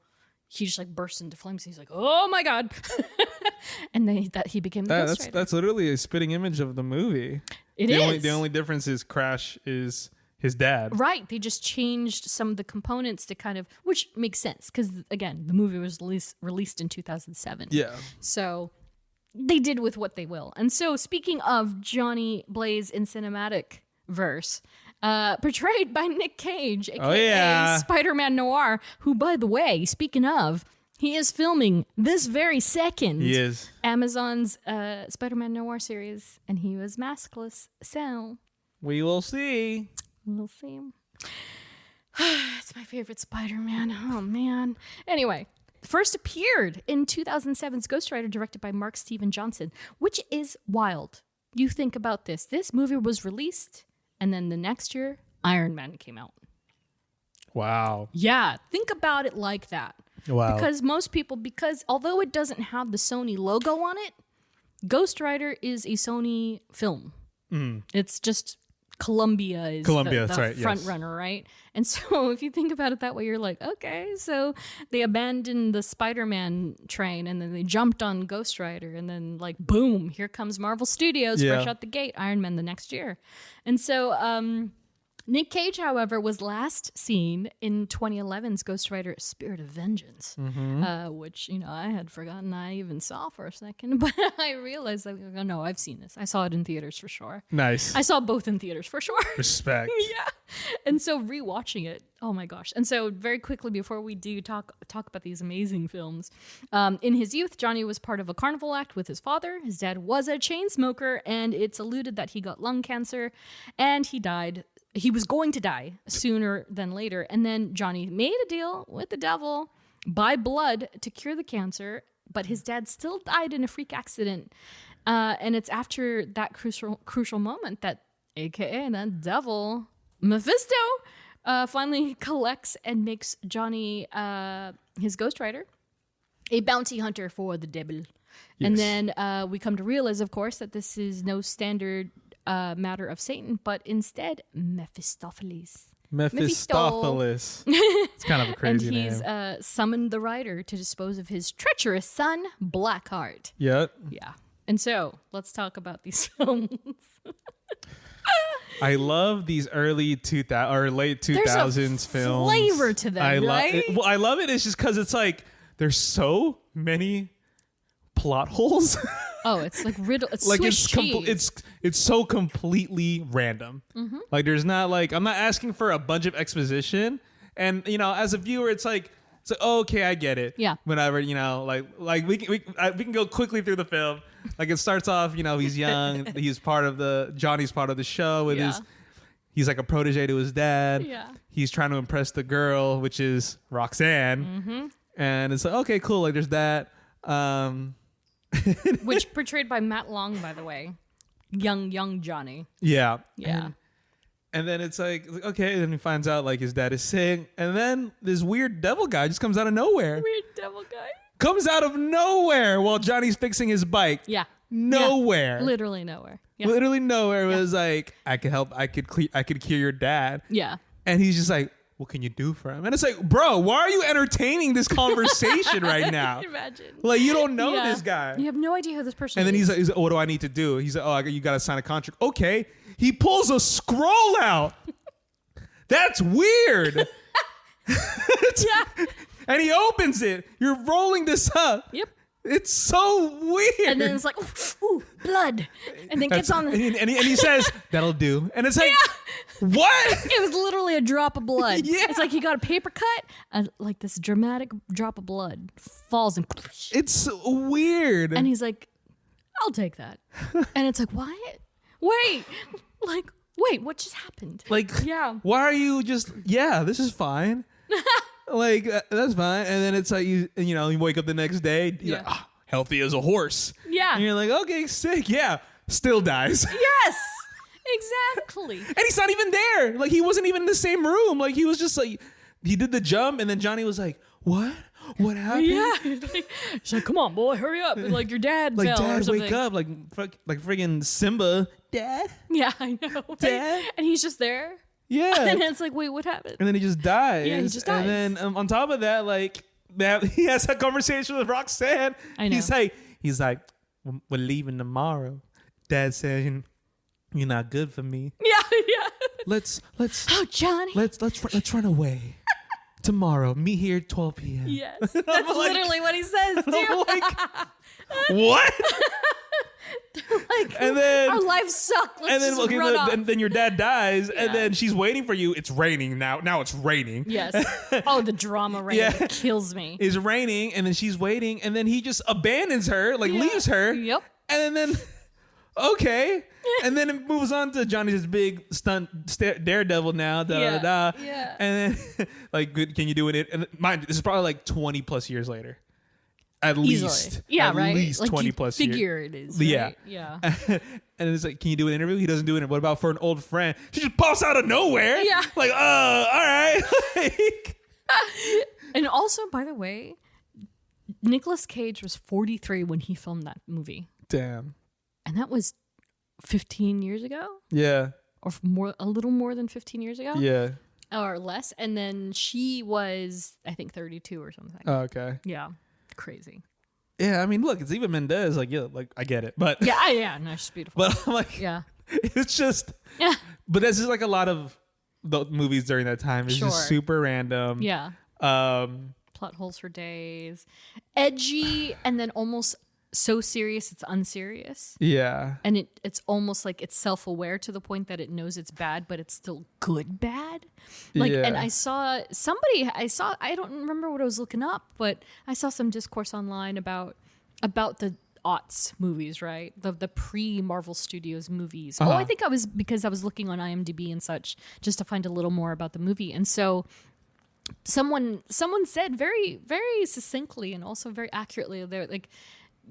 he just like bursts into flames. He's like, oh my God. And then he became the Ghost Rider. That's literally a spitting image of the movie. It the is. The only difference is Crash is his dad. Right. They just changed some of the components to kind of, which makes sense because, again, the movie was released in 2007. Yeah. So they did with what they will. And so speaking of Johnny Blaze in cinematic verse, portrayed by Nick Cage, aka Spider-Man Noir, who, by the way, speaking of, he is filming this very second He is. Amazon's Spider-Man Noir series, and he was maskless. So We will see. we'll see. It's my favorite Spider-Man. Oh, man. Anyway, first appeared in 2007's Ghost Rider, directed by Mark Steven Johnson, which is wild. You think about this. This movie was released, and then the next year, Iron Man came out. Wow. Yeah, think about it like that. Wow. Because although it doesn't have the Sony logo on it, Ghost Rider is a Sony film. It's just Columbia is the front runner, right? And so if you think about it that way, you're like, okay, so they abandoned the Spider-Man train and then they jumped on Ghost Rider and then like, boom, here comes Marvel Studios fresh out the gate, Iron Man the next year. And so Nick Cage, however, was last seen in 2011's Ghost Rider Spirit of Vengeance, which, I had forgotten I even saw for a second, but I realized that, oh, no, I've seen this. I saw it in theaters for sure. Nice. I saw both in theaters for sure. Respect. Yeah. And so rewatching it, oh my gosh. And so very quickly before we do talk about these amazing films, in his youth, Johnny was part of a carnival act with his father. His dad was a chain smoker, and it's alluded that he got lung cancer and he died. He was going to die sooner than later. And then Johnny made a deal with the devil by blood to cure the cancer, but his dad still died in a freak accident. And it's after that crucial moment that AKA that devil, Mephisto, finally collects and makes Johnny, his Ghost Rider, a bounty hunter for the devil. Yes. And then we come to realize, of course, that this is no standard matter of Satan, but instead Mephistopheles. It's kind of a crazy name. And he's summoned the rider to dispose of his treacherous son, Blackheart. Yep. Yeah. And so let's talk about these films. I love these early late 2000s films. Flavor to them, right? I love it. It's just because it's like there's so many plot holes. Oh, it's like riddle. It's like Swiss cheese. It's so completely random. Like there's not like I'm not asking for a bunch of exposition, and as a viewer, it's like oh, okay, I get it. Yeah. Whenever like we can go quickly through the film. Like it starts off, he's young. Johnny's part of the show with he's like a protege to his dad. Yeah. He's trying to impress the girl, which is Roxanne. And it's like okay, cool. Like there's that. Which portrayed by Matt Long, by the way. Young Johnny. Yeah. Yeah. And then it's like, okay, then he finds out like his dad is sick. And then this weird devil guy just comes out of nowhere. Weird devil guy. Comes out of nowhere while Johnny's fixing his bike. Yeah. Nowhere. Yeah. Literally nowhere. Yeah. Literally nowhere. It was like, I could help. I could cure your dad. Yeah. And he's just like, what can you do for him? And it's like, bro, why are you entertaining this conversation right now? Imagine. Like, you don't know this guy. You have no idea who this person is. And then he's like, what do I need to do? He's like, oh, you got to sign a contract. Okay. He pulls a scroll out. That's weird. Yeah. And he opens it. You're rolling this up. Yep. It's so weird. And then it's like, ooh, blood. And then gets on. And he says, that'll do. And it's like, what? It was literally a drop of blood. Yeah. It's like he got a paper cut and like this dramatic drop of blood falls and it's weird. And he's like, I'll take that. And it's like, what? Wait, what just happened? Like, yeah. Why are you just, this is fine. Like, that's fine. And then it's like, you wake up the next day, you're like, healthy as a horse. Yeah. And you're like, okay, sick. Yeah. Still dies. Yes. Exactly. And he's not even there. Like, he wasn't even in the same room. Like, he was just like, he did the jump, and then Johnny was like, what? What happened? Yeah. He's like, come on, boy, hurry up. Like, your dad like, fell Dad, or something. wake up. Like friggin' Simba. Dad? Yeah, I know. Dad? And he's just there. Yeah. And it's like, wait, what happened? And then he just dies. Yeah, he just dies. And then on top of that, like, he has a conversation with Roxanne. I know. He's like, we're leaving tomorrow. Dad says, you're not good for me. Yeah. Let's. Oh, Johnny. Let's run away. Tomorrow, meet here at 12 p.m. Yes. That's literally what he says, too. I'm like, what? Like, and then our lives suck. Let's just run off. And then your dad dies, and then she's waiting for you. It's raining now. Now it's raining. Yes. Oh, the drama rain kills me. It's raining, and then she's waiting, and then he just abandons her, like leaves her. Yep. And then okay. And then it moves on to Johnny's big stunt daredevil now. Yeah. And then, like, can you do it? And mind you, this is probably like 20 plus years later. At least. Yeah, at right. least like 20 plus years. figure it is. Yeah. Right? Yeah. And it's like, can you do an interview? He doesn't do it. What about for an old friend? She just pops out of nowhere. Yeah. Like, all right. Like, And also, by the way, Nicolas Cage was 43 when he filmed that movie. damn. And that was 15 years ago? Yeah. Or a little more than 15 years ago? Yeah. Or less. And then she was, I think, 32 or something. Oh, okay. Yeah. Crazy. Yeah, I mean, look, it's even Mendez. Like, yeah, like I get it, but Yeah. No, she's beautiful. but I'm like, Yeah. it's just. Yeah. But this is like a lot of the movies during that time. It's just Sure. super random. Yeah. Plot holes for days. Edgy and then almost so serious it's unserious. Yeah. And it's almost like it's self-aware to the point that it knows it's bad, but it's still good bad. Like, Yeah. and I don't remember what I was looking up, but I saw some discourse online about the aughts movies, right? The pre-Marvel Studios movies. Uh-huh. Oh, I think because I was looking on IMDb and such just to find a little more about the movie. And so someone said very, very succinctly and also very accurately, they're like,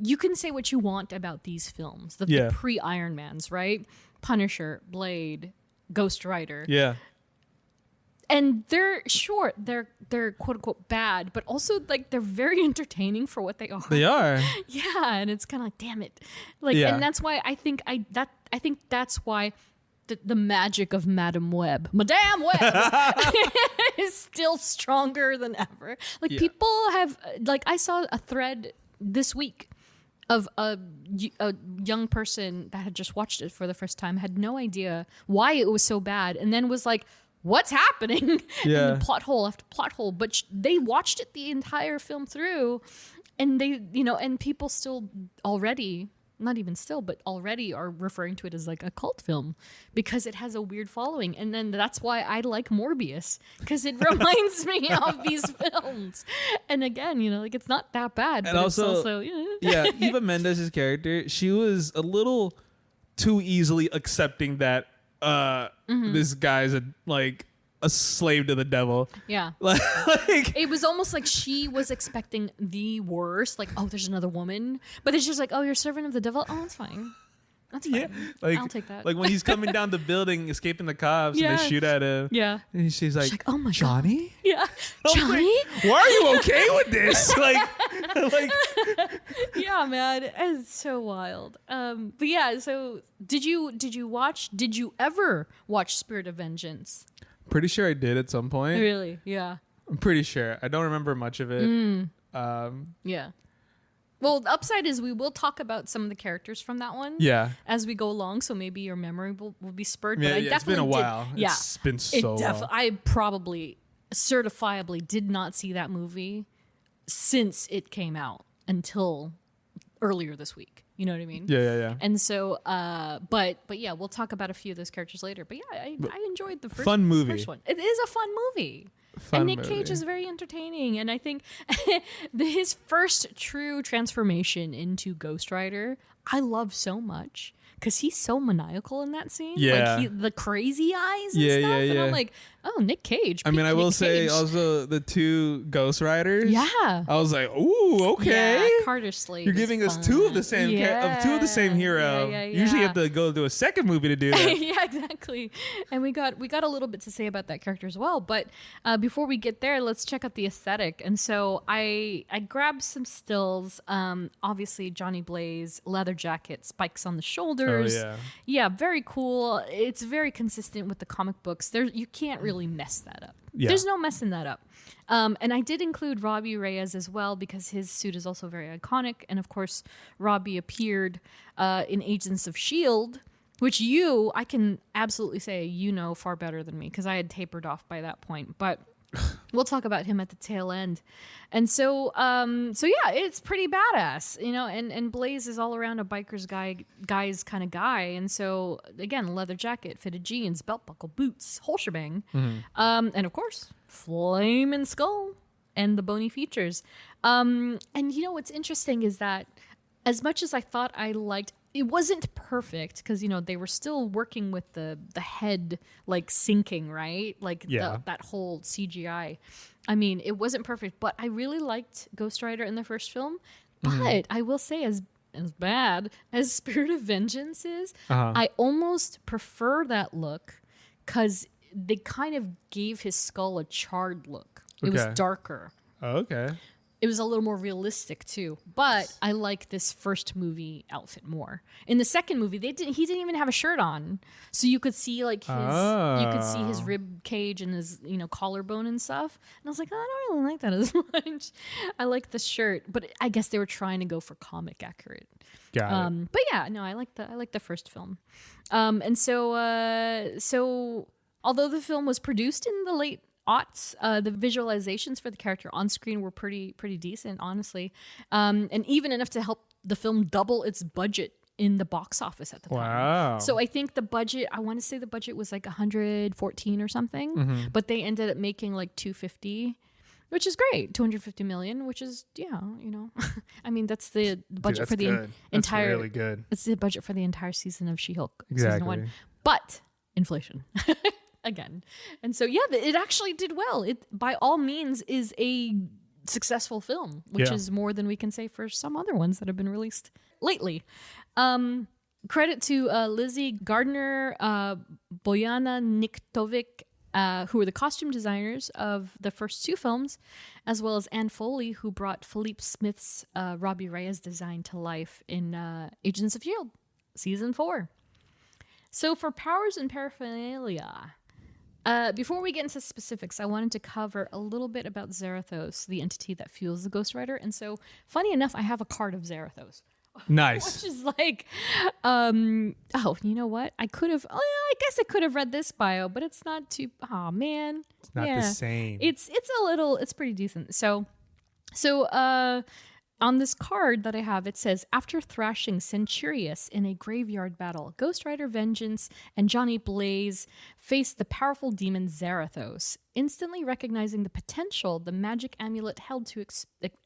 you can say what you want about these films, the pre-Iron Mans, right? Punisher, Blade, Ghost Rider. Yeah. And they're quote unquote bad, but also like they're very entertaining for what they are. They are. Yeah, and it's kind of like, damn it. Like, Yeah. and that's why I think that's why the magic of Madame Web is still stronger than ever. Like, people have, like, I saw a thread this week of a young person that had just watched it for the first time, had no idea why it was so bad, and then was like, what's happening? Yeah. And plot hole after plot hole. But they watched it the entire film through, and they, and people still already, not even still, but already are referring to it as like a cult film because it has a weird following. And then that's why I like Morbius, because it reminds me of these films. And again, like, it's not that bad. And but also, it's also yeah, Eva Mendez's character, she was a little too easily accepting that this guy's a slave to the devil. Yeah. Like, It was almost like she was expecting the worst. Like, oh, there's another woman. But it's just like, oh, you're servant of the devil. Oh, that's fine. That's fine. yeah, like, I'll take that. Like when he's coming down the building, escaping the cops, Yeah. and they shoot at him. Yeah. And she's like, oh my God. Johnny? Yeah. I'm Johnny? like, why are you okay with this? like, Yeah, man. It's so wild. But yeah, so did you ever watch Spirit of Vengeance? pretty sure I did at some point. Really? Yeah. I'm pretty sure. I don't remember much of it. Yeah. Well, the upside is we will talk about some of the characters from that one as we go along, so maybe your memory will be spurred. Yeah, but I it's been a definitely while. Did, yeah. It's been so long. I probably certifiably did not see that movie since it came out until earlier this week. You know what I mean? Yeah. And so, but yeah, we'll talk about a few of those characters later. But yeah, I enjoyed the first Fun movie. First one. It is a fun movie. Fun and Nick movie. Cage is very entertaining. And I think his first true transformation into Ghost Rider, I love so much. Because he's so maniacal in that scene. Yeah. Like, the crazy eyes and Yeah, stuff. yeah, And yeah. I'm like, oh, Nick Cage. I mean, I peak will Nick say Cage. also the two Ghost Riders. Yeah. I was like, ooh, okay. Yeah, Carter Slade. You're is giving us fun. two of the same two of the same hero. Yeah. Usually you have to go to a second movie to do that. Yeah, exactly. And we got a little bit to say about that character as well. But before we get there, let's check out the aesthetic. And so I grabbed some stills. Obviously, Johnny Blaze, leather jacket, spikes on the shoulders. Oh, yeah. Yeah, very cool. It's very consistent with the comic books. You can't really mess that up. Yeah. There's no messing that up. And I did include Robbie Reyes as well because his suit is also very iconic. And of course, Robbie appeared in Agents of S.H.I.E.L.D., which I can absolutely say far better than me because I had tapered off by that point. But we'll talk about him at the tail end. And so yeah, it's pretty badass, and Blaze is all around a biker's guy's kind of guy. And so again, leather jacket, fitted jeans, belt buckle, boots, whole shebang. And of course, flaming skull and the bony features. And what's interesting is that as much as I thought I liked it wasn't perfect because, they were still working with the head like sinking, right? Like that whole CGI. I mean, it wasn't perfect, but I really liked Ghost Rider in the first film. But I will say, as bad as Spirit of Vengeance is, I almost prefer that look because they kind of gave his skull a charred look. It was darker. Oh, okay. It was a little more realistic too, but I like this first movie outfit more. In the second movie, he didn't even have a shirt on, so you could see like his rib cage and his collarbone and stuff. And I was like, I don't really like that as much. I like the shirt, but I guess they were trying to go for comic accurate. Got it. But yeah, no, I like the first film, and so although the film was produced in the late aughts, the visualizations for the character on screen were pretty decent, honestly, and even enough to help the film double its budget in the box office at the time. Wow. So I think the budget, I want to say the budget was like 114 or something, but they ended up making like 250, which is great. 250 million, which is, I mean, that's the budget for the entire. That's really good. It's the budget for the entire season of She-Hulk Exactly. season 1, but inflation. Again. And so, yeah, it actually did well. It, by all means, is a successful film, which is more than we can say for some other ones that have been released lately. Credit to Lizzie Gardner, Bojana Niktovic, who were the costume designers of the first two films, as well as Anne Foley, who brought Philippe Smith's Robbie Reyes design to life in Agents of S.H.I.E.L.D. Season 4. So for powers and paraphernalia, before we get into specifics, I wanted to cover a little bit about Zarathos, the entity that fuels the Ghost Rider. And so, funny enough, I have a card of Zarathos. Nice. Which is like, you know what? I guess I could have read this bio, but it's not too, man. It's not the same. It's pretty decent. So, on this card that I have, it says, after thrashing Centurious in a graveyard battle, Ghost Rider Vengeance and Johnny Blaze faced the powerful demon Zarathos. Instantly recognizing the potential the magic amulet held to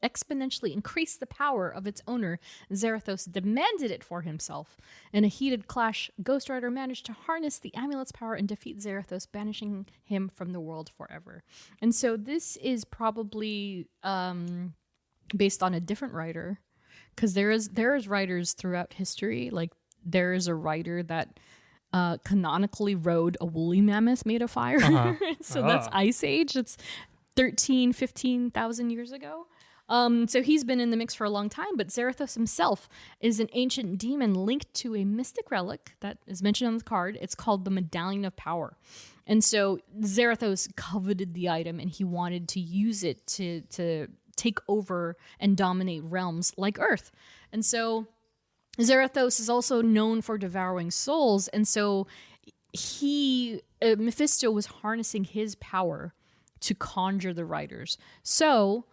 exponentially increase the power of its owner, Zarathos demanded it for himself. In a heated clash, Ghost Rider managed to harness the amulet's power and defeat Zarathos, banishing him from the world forever. And so this is probably... based on a different writer, because there is writers throughout history. Like there is a writer that canonically rode a woolly mammoth made of fire. So that's Ice Age. It's 15,000 years ago. So he's been in the mix for a long time, but Zarathos himself is an ancient demon linked to a mystic relic that is mentioned on the card. It's called the Medallion of Power. And so Zarathos coveted the item and he wanted to use it to take over and dominate realms like Earth. And so Zarathos is also known for devouring souls. And so Mephisto was harnessing his power to conjure the riders. So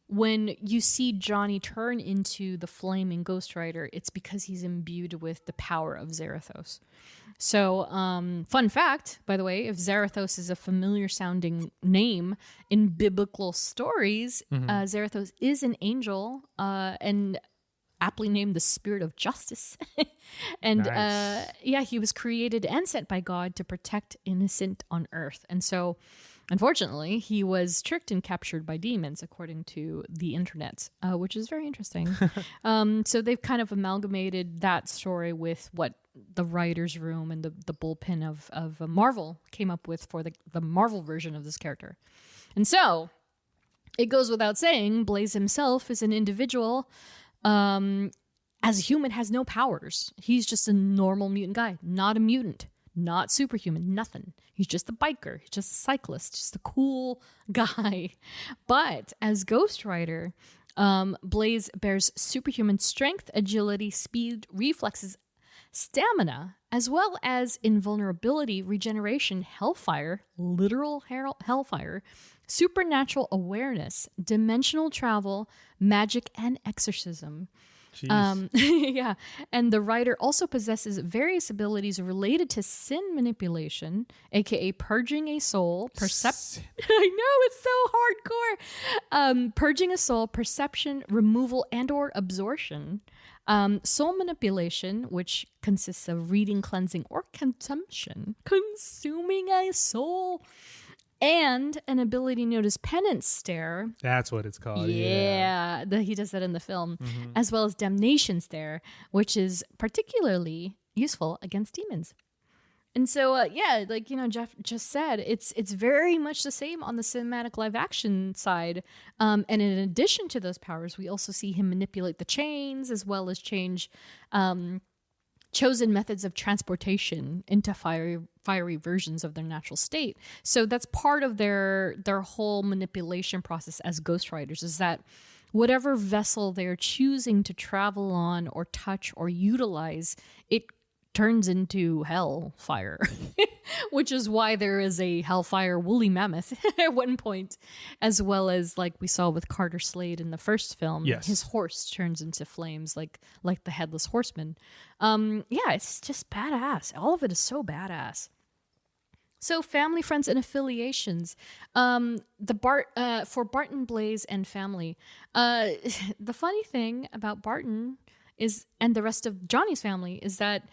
when you see Johnny turn into the flaming Ghost Rider, it's because he's imbued with the power of Zarathos. So, fun fact, by the way, if Zarathos is a familiar sounding name in biblical stories, Zarathos is an angel and aptly named the Spirit of Justice. And Nice. He was created and sent by God to protect innocent on earth. And so, unfortunately, he was tricked and captured by demons, according to the internet, which is very interesting. So they've kind of amalgamated that story with what the writer's room and the bullpen of Marvel came up with for the Marvel version of this character. And so it goes without saying, Blaze himself is an individual, as a human, has no powers. He's just a normal mutant guy, not a mutant. Not superhuman, nothing. He's just a biker. He's just a cyclist, just a cool guy. But as Ghost Rider, Blaze bears superhuman strength, agility, speed, reflexes, stamina, as well as invulnerability, regeneration, hellfire, literal hellfire, supernatural awareness, dimensional travel, magic, and exorcism. Jeez. And the writer also possesses various abilities related to sin manipulation, aka purging a soul, I know, it's so hardcore. Purging a soul, perception, removal, and or absorption, Soul manipulation, which consists of reading, cleansing, or consumption, consuming a soul, and an ability known as penance stare. That's what it's called. Yeah, he does that in the film, as well as damnation stare, which is particularly useful against demons. And so, like, Jeff just said, it's very much the same on the cinematic live action side. And in addition to those powers, we also see him manipulate the chains as well as change chosen methods of transportation into fiery versions of their natural state. So that's part of their whole manipulation process as Ghost Riders, is that whatever vessel they're choosing to travel on or touch or utilize, it turns into hellfire, which is why there is a hellfire woolly mammoth at one point, as well as like we saw with Carter Slade in the first film. Yes. His horse turns into flames like the Headless Horseman. It's just badass. All of it is so badass. So family, friends, and affiliations. For Barton, Blaze, and family. The funny thing about Barton and the rest of Johnny's family is that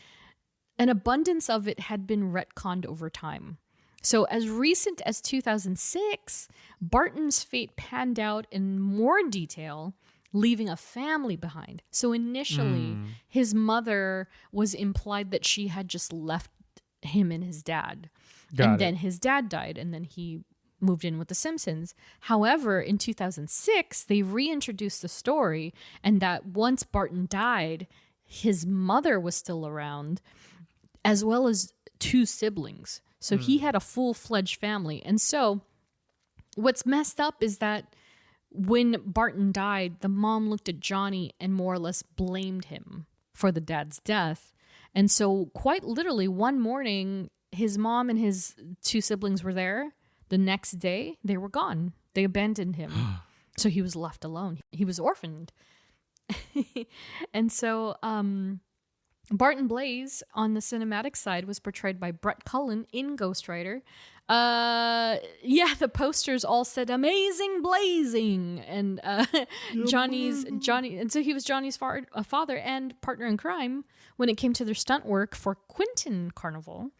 an abundance of it had been retconned over time. So as recent as 2006, Barton's fate panned out in more detail, leaving a family behind. So initially, his mother was implied that she had just left him and his dad. Then his dad died, and then he moved in with the Simpsons. However, in 2006, they reintroduced the story, and that once Barton died, his mother was still around, as well as 2 siblings. So he had a full-fledged family. And so what's messed up is that when Barton died, the mom looked at Johnny and more or less blamed him for the dad's death. And so quite literally one morning, his mom and his 2 siblings were there. The next day, they were gone. They abandoned him. So he was left alone. He was orphaned. And so Barton Blaze on the cinematic side was portrayed by Brett Cullen in Ghost Rider. The posters all said "amazing blazing," and Johnny, and so he was Johnny's father and partner in crime when it came to their stunt work for Quentin Carnival.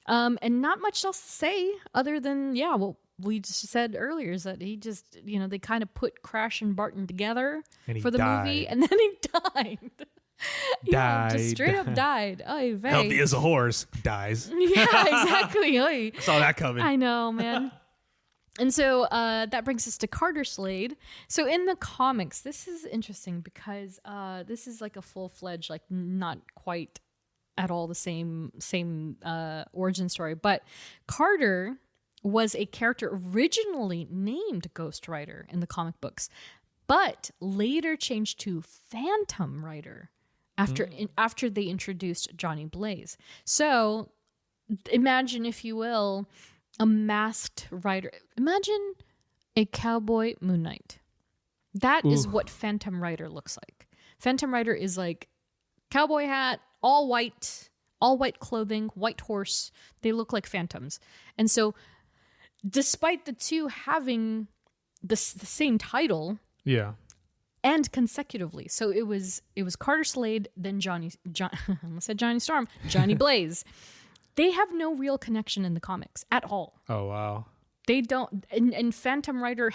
And not much else to say other than what we just said earlier, is that he just, they kind of put Crash and Barton together for the movie, and then he died. Just straight up died. Oy vey. Healthy as a horse, dies. Yeah, exactly. Oy. Saw that coming. I know, man. And so that brings us to Carter Slade. So in the comics, this is interesting because this is like a full-fledged, like not quite at all the same origin story. But Carter was a character originally named Ghost Rider in the comic books, but later changed to Phantom Rider after they introduced Johnny Blaze. So imagine, if you will, a masked rider. Imagine a cowboy Moon Knight. That is what Phantom Rider looks like. Phantom Rider is like cowboy hat, all white clothing, white horse. They look like phantoms. And so despite the two having the same title, and consecutively, so it was Carter Slade, then Johnny I almost said Johnny Storm, Johnny Blaze. They have no real connection in the comics at all. Oh wow. They don't, and Phantom Rider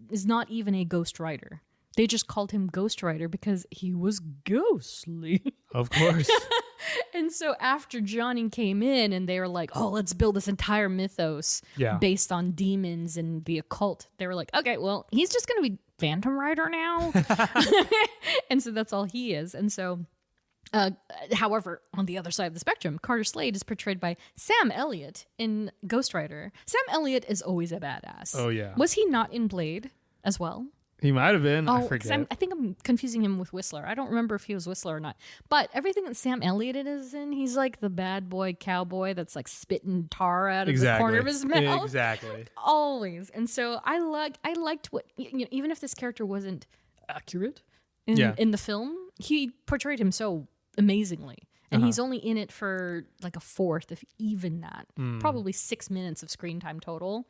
is not even a Ghost Rider. They just called him Ghost Rider because he was ghostly. Of course. And so after Johnny came in and they were like, oh, let's build this entire mythos based on demons and the occult. They were like, okay, well, he's just going to be Phantom Rider now. And so that's all he is. And so, however, on the other side of the spectrum, Carter Slade is portrayed by Sam Elliott in Ghost Rider. Sam Elliott is always a badass. Oh, yeah. Was he not in Blade as well? He might have been. I forget. I think I'm confusing him with Whistler. I don't remember if he was Whistler or not. But everything that Sam Elliott is in, he's like the bad boy cowboy that's like spitting tar out of the corner of his mouth. Exactly. Always. And so I liked what, even if this character wasn't accurate in the film, he portrayed him so amazingly. And he's only in it for like a fourth, if even that. Probably 6 minutes of screen time total.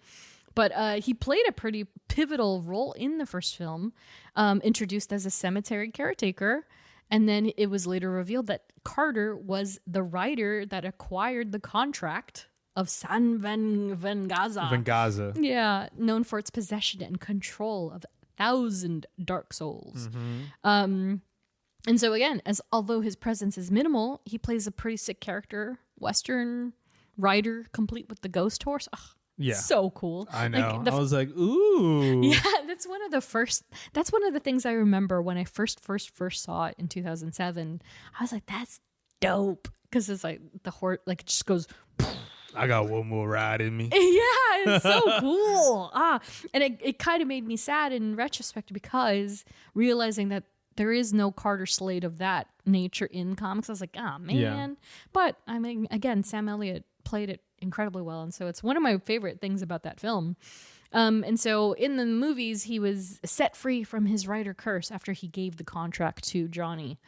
But he played a pretty pivotal role in the first film, introduced as a cemetery caretaker. And then it was later revealed that Carter was the writer that acquired the contract of San Vengaza. Vengaza. Yeah, known for its possession and control of 1,000 dark souls. And so again, although his presence is minimal, he plays a pretty sick character, Western rider, complete with the ghost horse. Ugh, Yeah. so cool. I know. Like, I was like, ooh. yeah, that's one of the things I remember when I first saw it in 2007. I was like, that's dope. Because it's like the horse, like it just goes. I got one more ride in me. Yeah, it's so cool. And it kind of made me sad in retrospect because realizing that there is no Carter Slade of that nature in comics. I was like, man. Yeah. But I mean, again, Sam Elliott played it incredibly well. And so it's one of my favorite things about that film. And so in the movies, he was set free from his writer curse after he gave the contract to Johnny.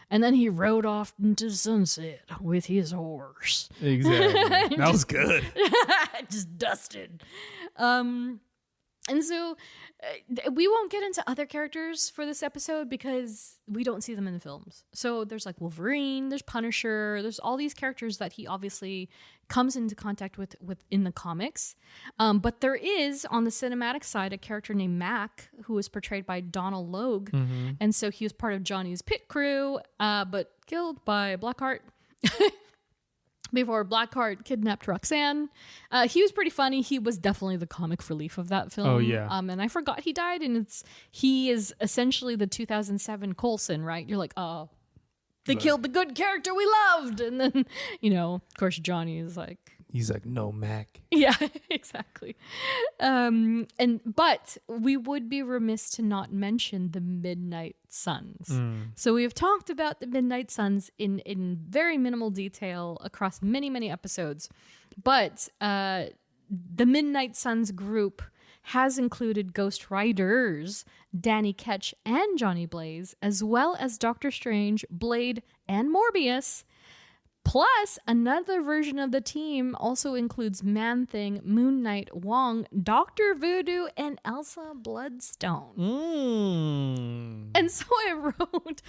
And then he rode off into sunset with his horse. Exactly. That was good. Just dusted. And so we won't get into other characters for this episode because we don't see them in the films. So there's like Wolverine, there's Punisher, there's all these characters that he obviously comes into contact with in the comics. But there is, on the cinematic side, a character named Mac, who was portrayed by Donald Logue. And so he was part of Johnny's pit crew, but killed by Blackheart. Before Blackheart kidnapped Roxanne. He was pretty funny. He was definitely the comic relief of that film. Oh, yeah. And I forgot he died, and he is essentially the 2007 Coulson, right? You're like, oh, they killed the good character we loved. And then, of course, Johnny is like... He's like, no, Mac. Yeah, exactly. But we would be remiss to not mention the Midnight Suns. So we have talked about the Midnight Suns in very minimal detail across many, many episodes. But the Midnight Suns group has included Ghost Riders, Danny Ketch and Johnny Blaze, as well as Doctor Strange, Blade, and Morbius. Plus, another version of the team also includes Man-Thing, Moon Knight, Wong, Dr. Voodoo, and Elsa Bloodstone. And so I wrote,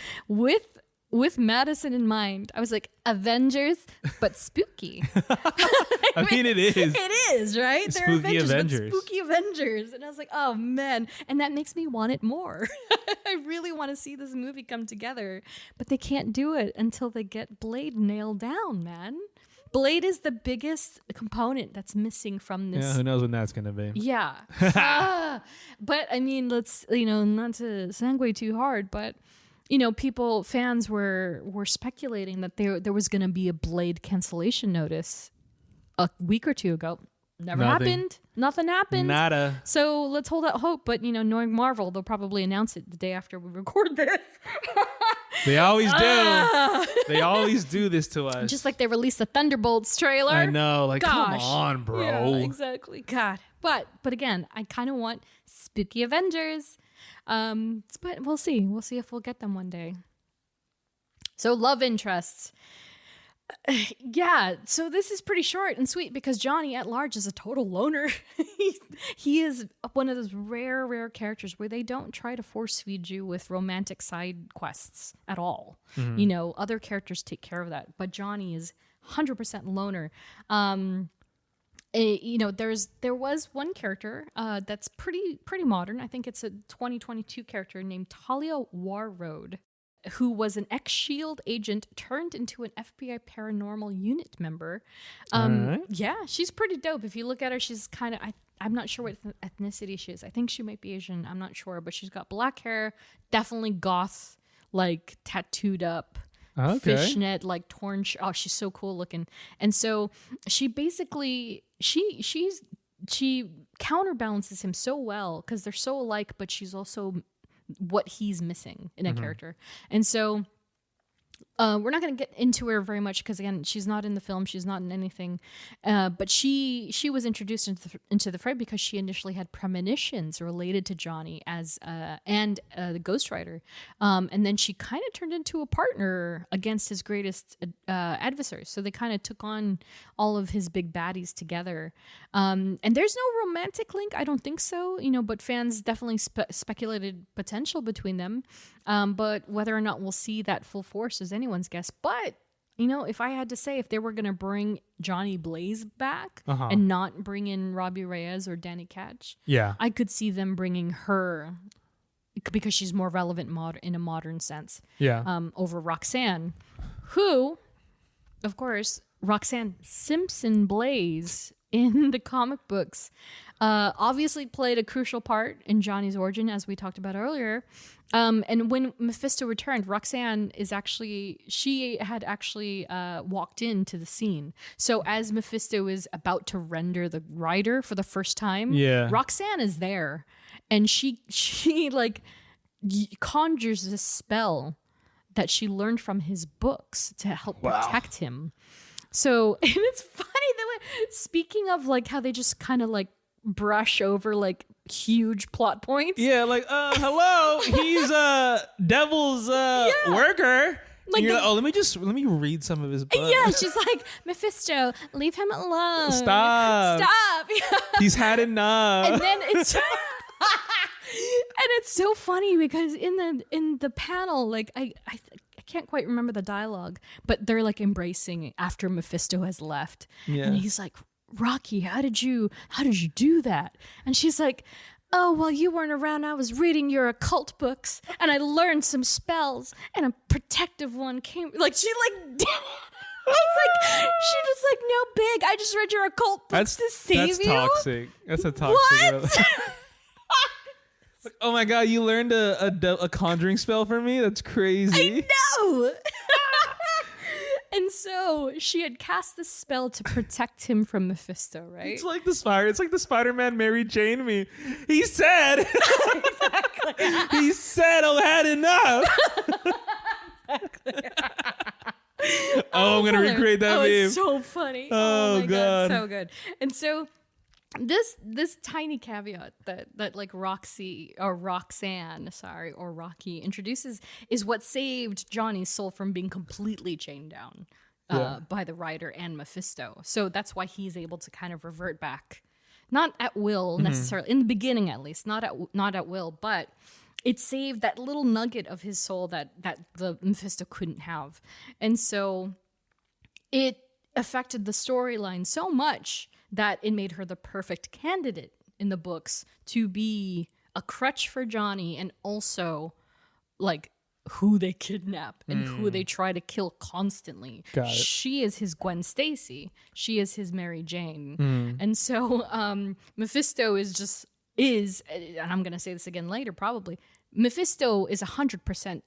with Madison in mind, I was like, Avengers, but spooky. I mean, it is. It is, right? They're Spooky Avengers. but spooky Avengers. And I was like, oh, man. And that makes me want it more. I really want to see this movie come together. But they can't do it until they get Blade nailed down, man. Blade is the biggest component that's missing from this. Yeah, who knows when that's going to be. Yeah. But, I mean, let's, not to segue too hard, but... fans were speculating that there was going to be a Blade cancellation notice a week or two ago. Never happened. Nothing happened. Nada. So let's hold out hope. But, knowing Marvel, they'll probably announce it the day after we record this. They always do. They always do this to us. Just like they released the Thunderbolts trailer. I know. Like, Gosh. come on, bro. Yeah, exactly. God. But again, I kind of want spooky Avengers. But we'll see. We'll see if we'll get them one day. So love interests. Yeah, so this is pretty short and sweet because Johnny at large is a total loner. He is one of those rare characters where they don't try to force feed you with romantic side quests at all. Other characters take care of that, but Johnny is 100% loner. There was one character that's pretty modern. I think it's a 2022 character named Talia Warroad, who was an ex-SHIELD agent turned into an FBI paranormal unit member. Right. Yeah, she's pretty dope. If you look at her, she's kind of, I'm not sure what ethnicity she is. I think she might be Asian. I'm not sure, but she's got black hair, definitely goth, like tattooed up. Okay. Fishnet, like torn. She's so cool looking. And so she basically she counterbalances him so well because they're so alike, but she's also what he's missing in a character. And so we're not going to get into her very much because again, she's not in the film, she's not in anything. But she was introduced into the fray because she initially had premonitions related to Johnny as and the Ghost Rider, and then she kind of turned into a partner against his greatest adversaries. So they kind of took on all of his big baddies together. And there's no romantic link. I don't think so, but fans definitely speculated potential between them. But whether or not we'll see that full force is anyone's guess. But, if I had to say, if they were going to bring Johnny Blaze back and not bring in Robbie Reyes or Danny Ketch, I could see them bringing her because she's more relevant in a modern sense over Roxanne, who, of course, Roxanne Simpson Blaze in the comic books obviously played a crucial part in Johnny's origin, as we talked about earlier. And when Mephisto returned, Roxanne had actually walked into the scene. So as Mephisto is about to render the rider for the first time, Roxanne is there, and she like conjures this spell that she learned from his books to help protect him. So, and it's funny that speaking of like how they just kind of like brush over like huge plot points. Yeah, like hello, he's Devil's worker. Like you're let me read some of his books. Yeah, she's like, Mephisto, leave him alone. Stop. He's had enough. And then it's and it's so funny because in the panel, like I can't quite remember the dialogue, but they're like embracing after Mephisto has left. Yeah. And he's like, Rocky, how did you do that? And she's like, oh, well, you weren't around. I was reading your occult books and I learned some spells and a protective one came. Like, she like did it. It's like, she just like, no big. I just read your occult books to save you. That's toxic. That's a toxic. What? Like, oh my God, you learned a conjuring spell for me? That's crazy. I know. And so she had cast this spell to protect him from Mephisto, right? It's like the Spider-Man Mary Jane me. He said, exactly. He said, I've had enough. Exactly. I'm gonna recreate that meme. It's so funny. Oh my God, so good. And so this tiny caveat that like Roxanne, or Rocky introduces is what saved Johnny's soul from being completely chained down by the Rider and Mephisto. So that's why he's able to kind of revert back, not at will necessarily, in the beginning at least, not at will, but it saved that little nugget of his soul that the Mephisto couldn't have. And so it affected the storyline so much that it made her the perfect candidate in the books to be a crutch for Johnny, and also like who they kidnap and who they try to kill constantly. Got it. She is his Gwen Stacy. She is his Mary Jane. And so Mephisto is, and I'm going to say this again later probably, Mephisto is 100%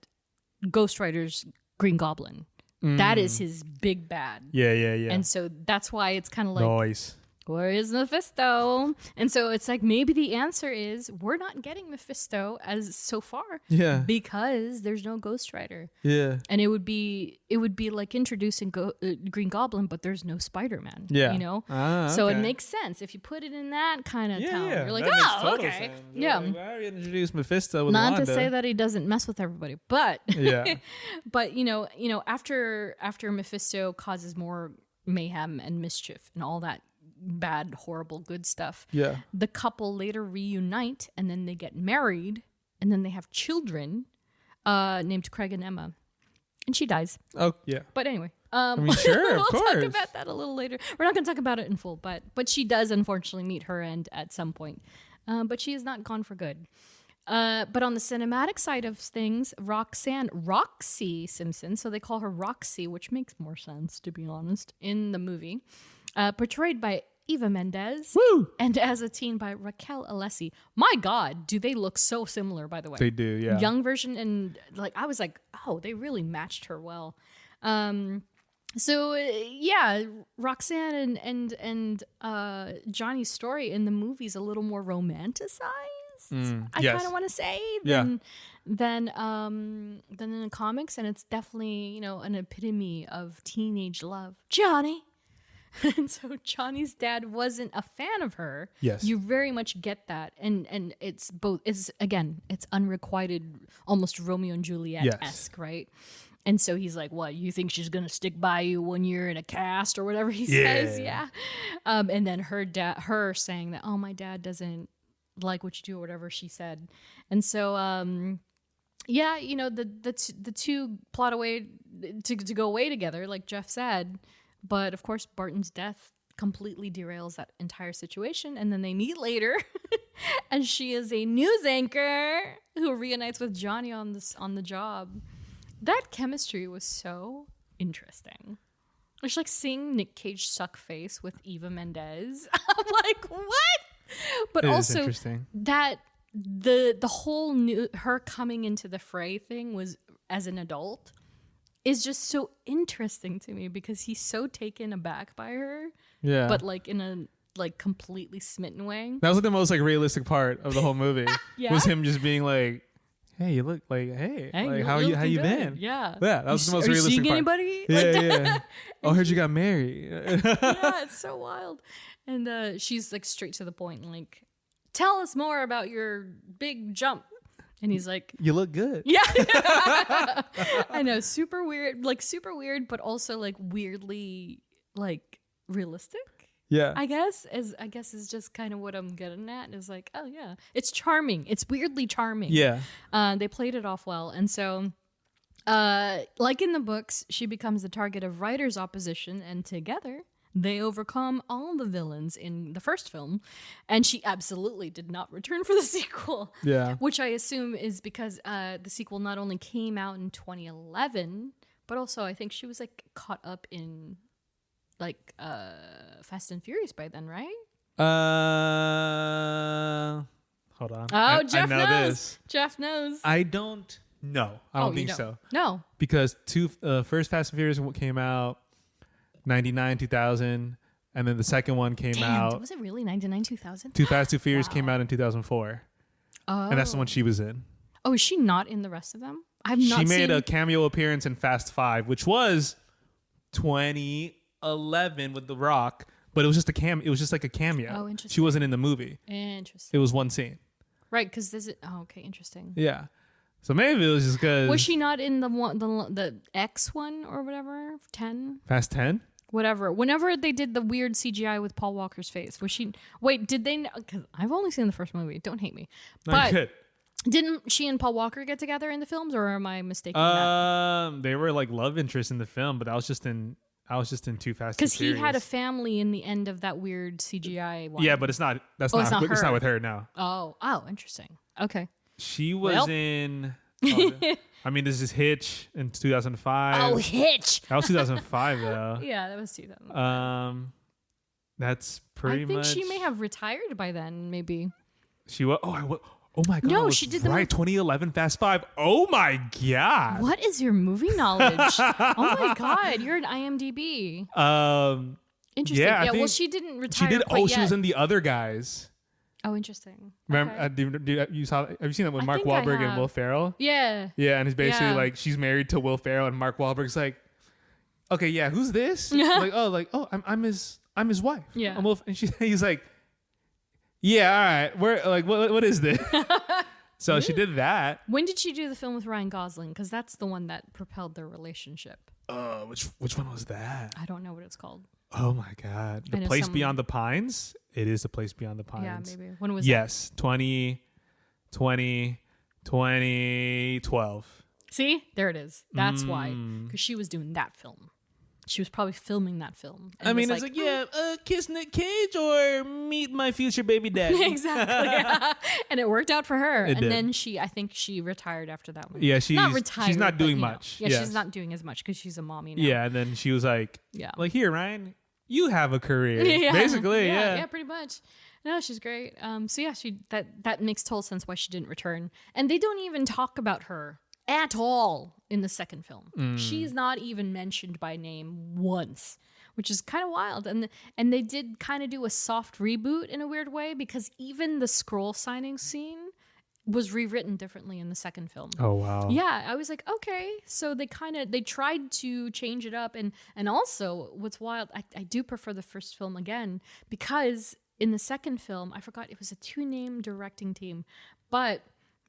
Ghost Rider's Green Goblin. That is his big bad. Yeah. And so that's why it's kind of like, nice. Where is Mephisto? And so it's like, maybe the answer is we're not getting Mephisto as so far. Yeah. Because there's no Ghost Rider. Yeah. And it would be like introducing Green Goblin, but there's no Spider-Man. Yeah. So okay. it makes sense if you put it in that kind of tone. Yeah. You're like, that makes oh, total okay. sense. Yeah. Like, why are we introduce Mephisto with Not Wanda? to say that he doesn't mess with everybody, but yeah. but after Mephisto causes more mayhem and mischief and all that bad, horrible, good stuff. Yeah. The couple later reunite, and then they get married, and then they have children named Craig and Emma. And she dies. Oh, yeah. But anyway. Sure, of we'll course. talk about that a little later. We're not going to talk about it in full, but she does unfortunately meet her end at some point. But she is not gone for good. But on the cinematic side of things, Roxy Simpson, so they call her Roxy, which makes more sense, to be honest, in the movie, portrayed by Eva Mendes. Woo! And as a teen by Raquel Alessi. My God, do they look so similar, by the way. They do, yeah. Young version, and like I was like, oh, they really matched her well. So yeah, Roxanne and Johnny's story in the movie is a little more romanticized. I kind of want to say than in the comics, and it's definitely an epitome of teenage love. Johnny. And so Johnny's dad wasn't a fan of her. Yes. You very much get that. And it's both, it's unrequited, almost Romeo and Juliet-esque, right? And so he's like, what, you think she's going to stick by you when you're in a cast or whatever he says? Yeah. And then her saying that, oh, my dad doesn't like what you do or whatever she said. And so, yeah, you know, the two plot away to go away together, like Jeff said. But of course, Barton's death completely derails that entire situation. And then they meet later and she is a news anchor who reunites with Johnny on the job. That chemistry was so interesting. It's like seeing Nick Cage suck face with Eva Mendes. I'm like, what? But It is also interesting. that the whole her coming into the fray thing was as an adult is just so interesting to me because he's so taken aback by her. Yeah. But like in a like completely smitten way. That was like the most like realistic part of the whole movie. Yeah. Was him just being like, "Hey, you look like like you're how you looking good." been?" Yeah. Yeah, that was the most Are you realistic seeing part. anybody? Yeah. Oh, I heard you got married. Yeah, it's so wild. And she's like straight to the point, like, tell us more about your big jump. And he's like, You look good. yeah. I know, super weird, but also like weirdly like realistic. Yeah. I guess is just kind of what I'm getting at. Is like, oh yeah, it's charming. It's weirdly charming. Yeah. They played it off well, and so, like in the books, she becomes the target of writers' opposition, and together they overcome all the villains in the first film, and she absolutely did not return for the sequel. Yeah. Which I assume is because the sequel not only came out in 2011, but also I think she was like caught up in like Fast and Furious by then, right? Hold on. Oh, Jeff I know knows. this. Jeff knows. I don't know. I don't think so. No. Because first Fast and Furious came out 99, 2000, and then the second one came out. Was it really 99, 2000? Too Fast, Too Furious came out in 2004. Oh. And that's the one she was in. Oh, is she not in the rest of them? I've not She seen. made a cameo appearance in Fast 5, which was 2011 with The Rock, but it was just it was just like a cameo. Oh, interesting. She wasn't in the movie. Interesting. It was one scene. Right, because this is. Oh, okay, interesting. Yeah. So maybe it was just because. Was she not in the X one or whatever? 10? Fast 10? Whatever. Whenever they did the weird CGI with Paul Walker's face, was she? Wait, did they? Because I've only seen the first movie. Don't hate me. No, But good. didn't she and Paul Walker get together in the films, or am I mistaken? That? They were like love interests in the film, but I was just in Too Fast. Because he had a family in the end of that weird CGI one. Yeah, but it's not. That's Oh, not. it's not It's her. not with her now. Oh, interesting. Okay. She was Well. in. I mean, this is Hitch in 2005. Oh, Hitch. That was 2005 though. Yeah, that was 2000. That's pretty I think much. she may have retired by then, maybe. She was. Oh my god. No, I was she did the right. 2011 Fast 5. Oh my god. What is your movie knowledge? Oh my god, you're an IMDb. Interesting. Yeah, I well, think she didn't She retire. did. quite Oh, she was yet. in The Other Guys. Oh, interesting. Remember? Okay. You saw? Have you seen that with I Mark think I Wahlberg and have. Will Ferrell? Yeah. Yeah, and it's basically Yeah. like she's married to Will Ferrell, and Mark Wahlberg's like, okay, yeah, who's this? I'm his wife. Yeah. I'm Will, and he's like, yeah, all right, what is this? So she did that. When did she do the film with Ryan Gosling? Because that's the one that propelled their relationship. Which one was that? I don't know what it's called. Oh my god, I The know Place some- Beyond the Pines. It is The Place Beyond the Pines. Yeah, maybe. When was Yes, 2012. that? See? There it is. That's why. Mm. Because she was doing that film. She was probably filming that film. and I mean, was it's like, yeah, kiss Nick Cage or meet my future baby daddy. Exactly. And it worked out for her. It and did. then I think she retired after that one. Yeah, not retired. she's not but, doing you know. much. Yeah, Yes. she's not doing as much because she's a mommy now. Yeah, and then she was like, Yeah. like, here, Ryan, you have a career. Yeah. Basically, yeah. Yeah, pretty much. No, she's great. So yeah, that makes total sense why she didn't return. And they don't even talk about her at all in the second film. She's not even mentioned by name once, which is kind of wild. And they did kind of do a soft reboot in a weird way because even the scroll signing scene was rewritten differently in the second film. Oh, wow. Yeah, I was like, okay. So they tried to change it up. And also, what's wild, I do prefer the first film again because in the second film, I forgot it was a 2-name directing team, but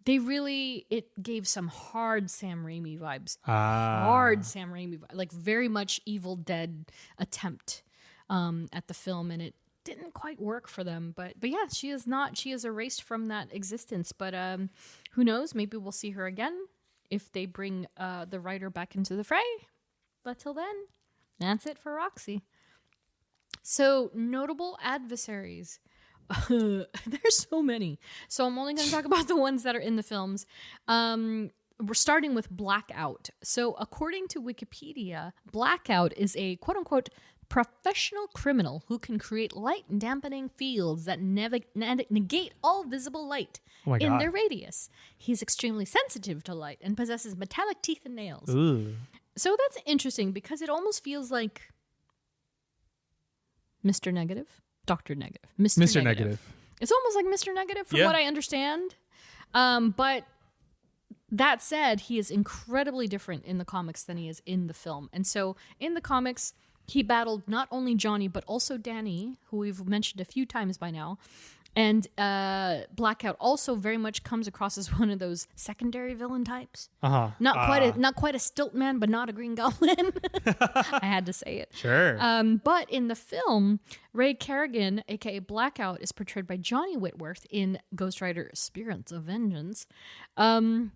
it gave some hard Sam Raimi vibes. Hard Sam Raimi vibes. Like very much Evil Dead attempt at the film, and it didn't quite work for them. But yeah, she is erased from that existence. But who knows? Maybe we'll see her again if they bring the writer back into the fray. But till then, that's it for Roxy. So, notable adversaries. There's so many. So I'm only going to talk about the ones that are in the films. We're starting with Blackout. So according to Wikipedia, Blackout is a quote-unquote professional criminal who can create light dampening fields that negate all visible light in their radius. He's extremely sensitive to light and possesses metallic teeth and nails. Ooh. So that's interesting because it almost feels like Mr. Negative. Dr. Negative. Mr. Negative. It's almost like Mr. Negative from what I understand. But that said, he is incredibly different in the comics than he is in the film. And so in the comics, he battled not only Johnny, but also Danny, who we've mentioned a few times by now. And Blackout also very much comes across as one of those secondary villain types. Not quite a stilt man, but not a Green Goblin. I had to say it. Sure. But in the film, Ray Kerrigan, aka Blackout, is portrayed by Johnny Whitworth in Ghost Rider: Spirits of Vengeance. And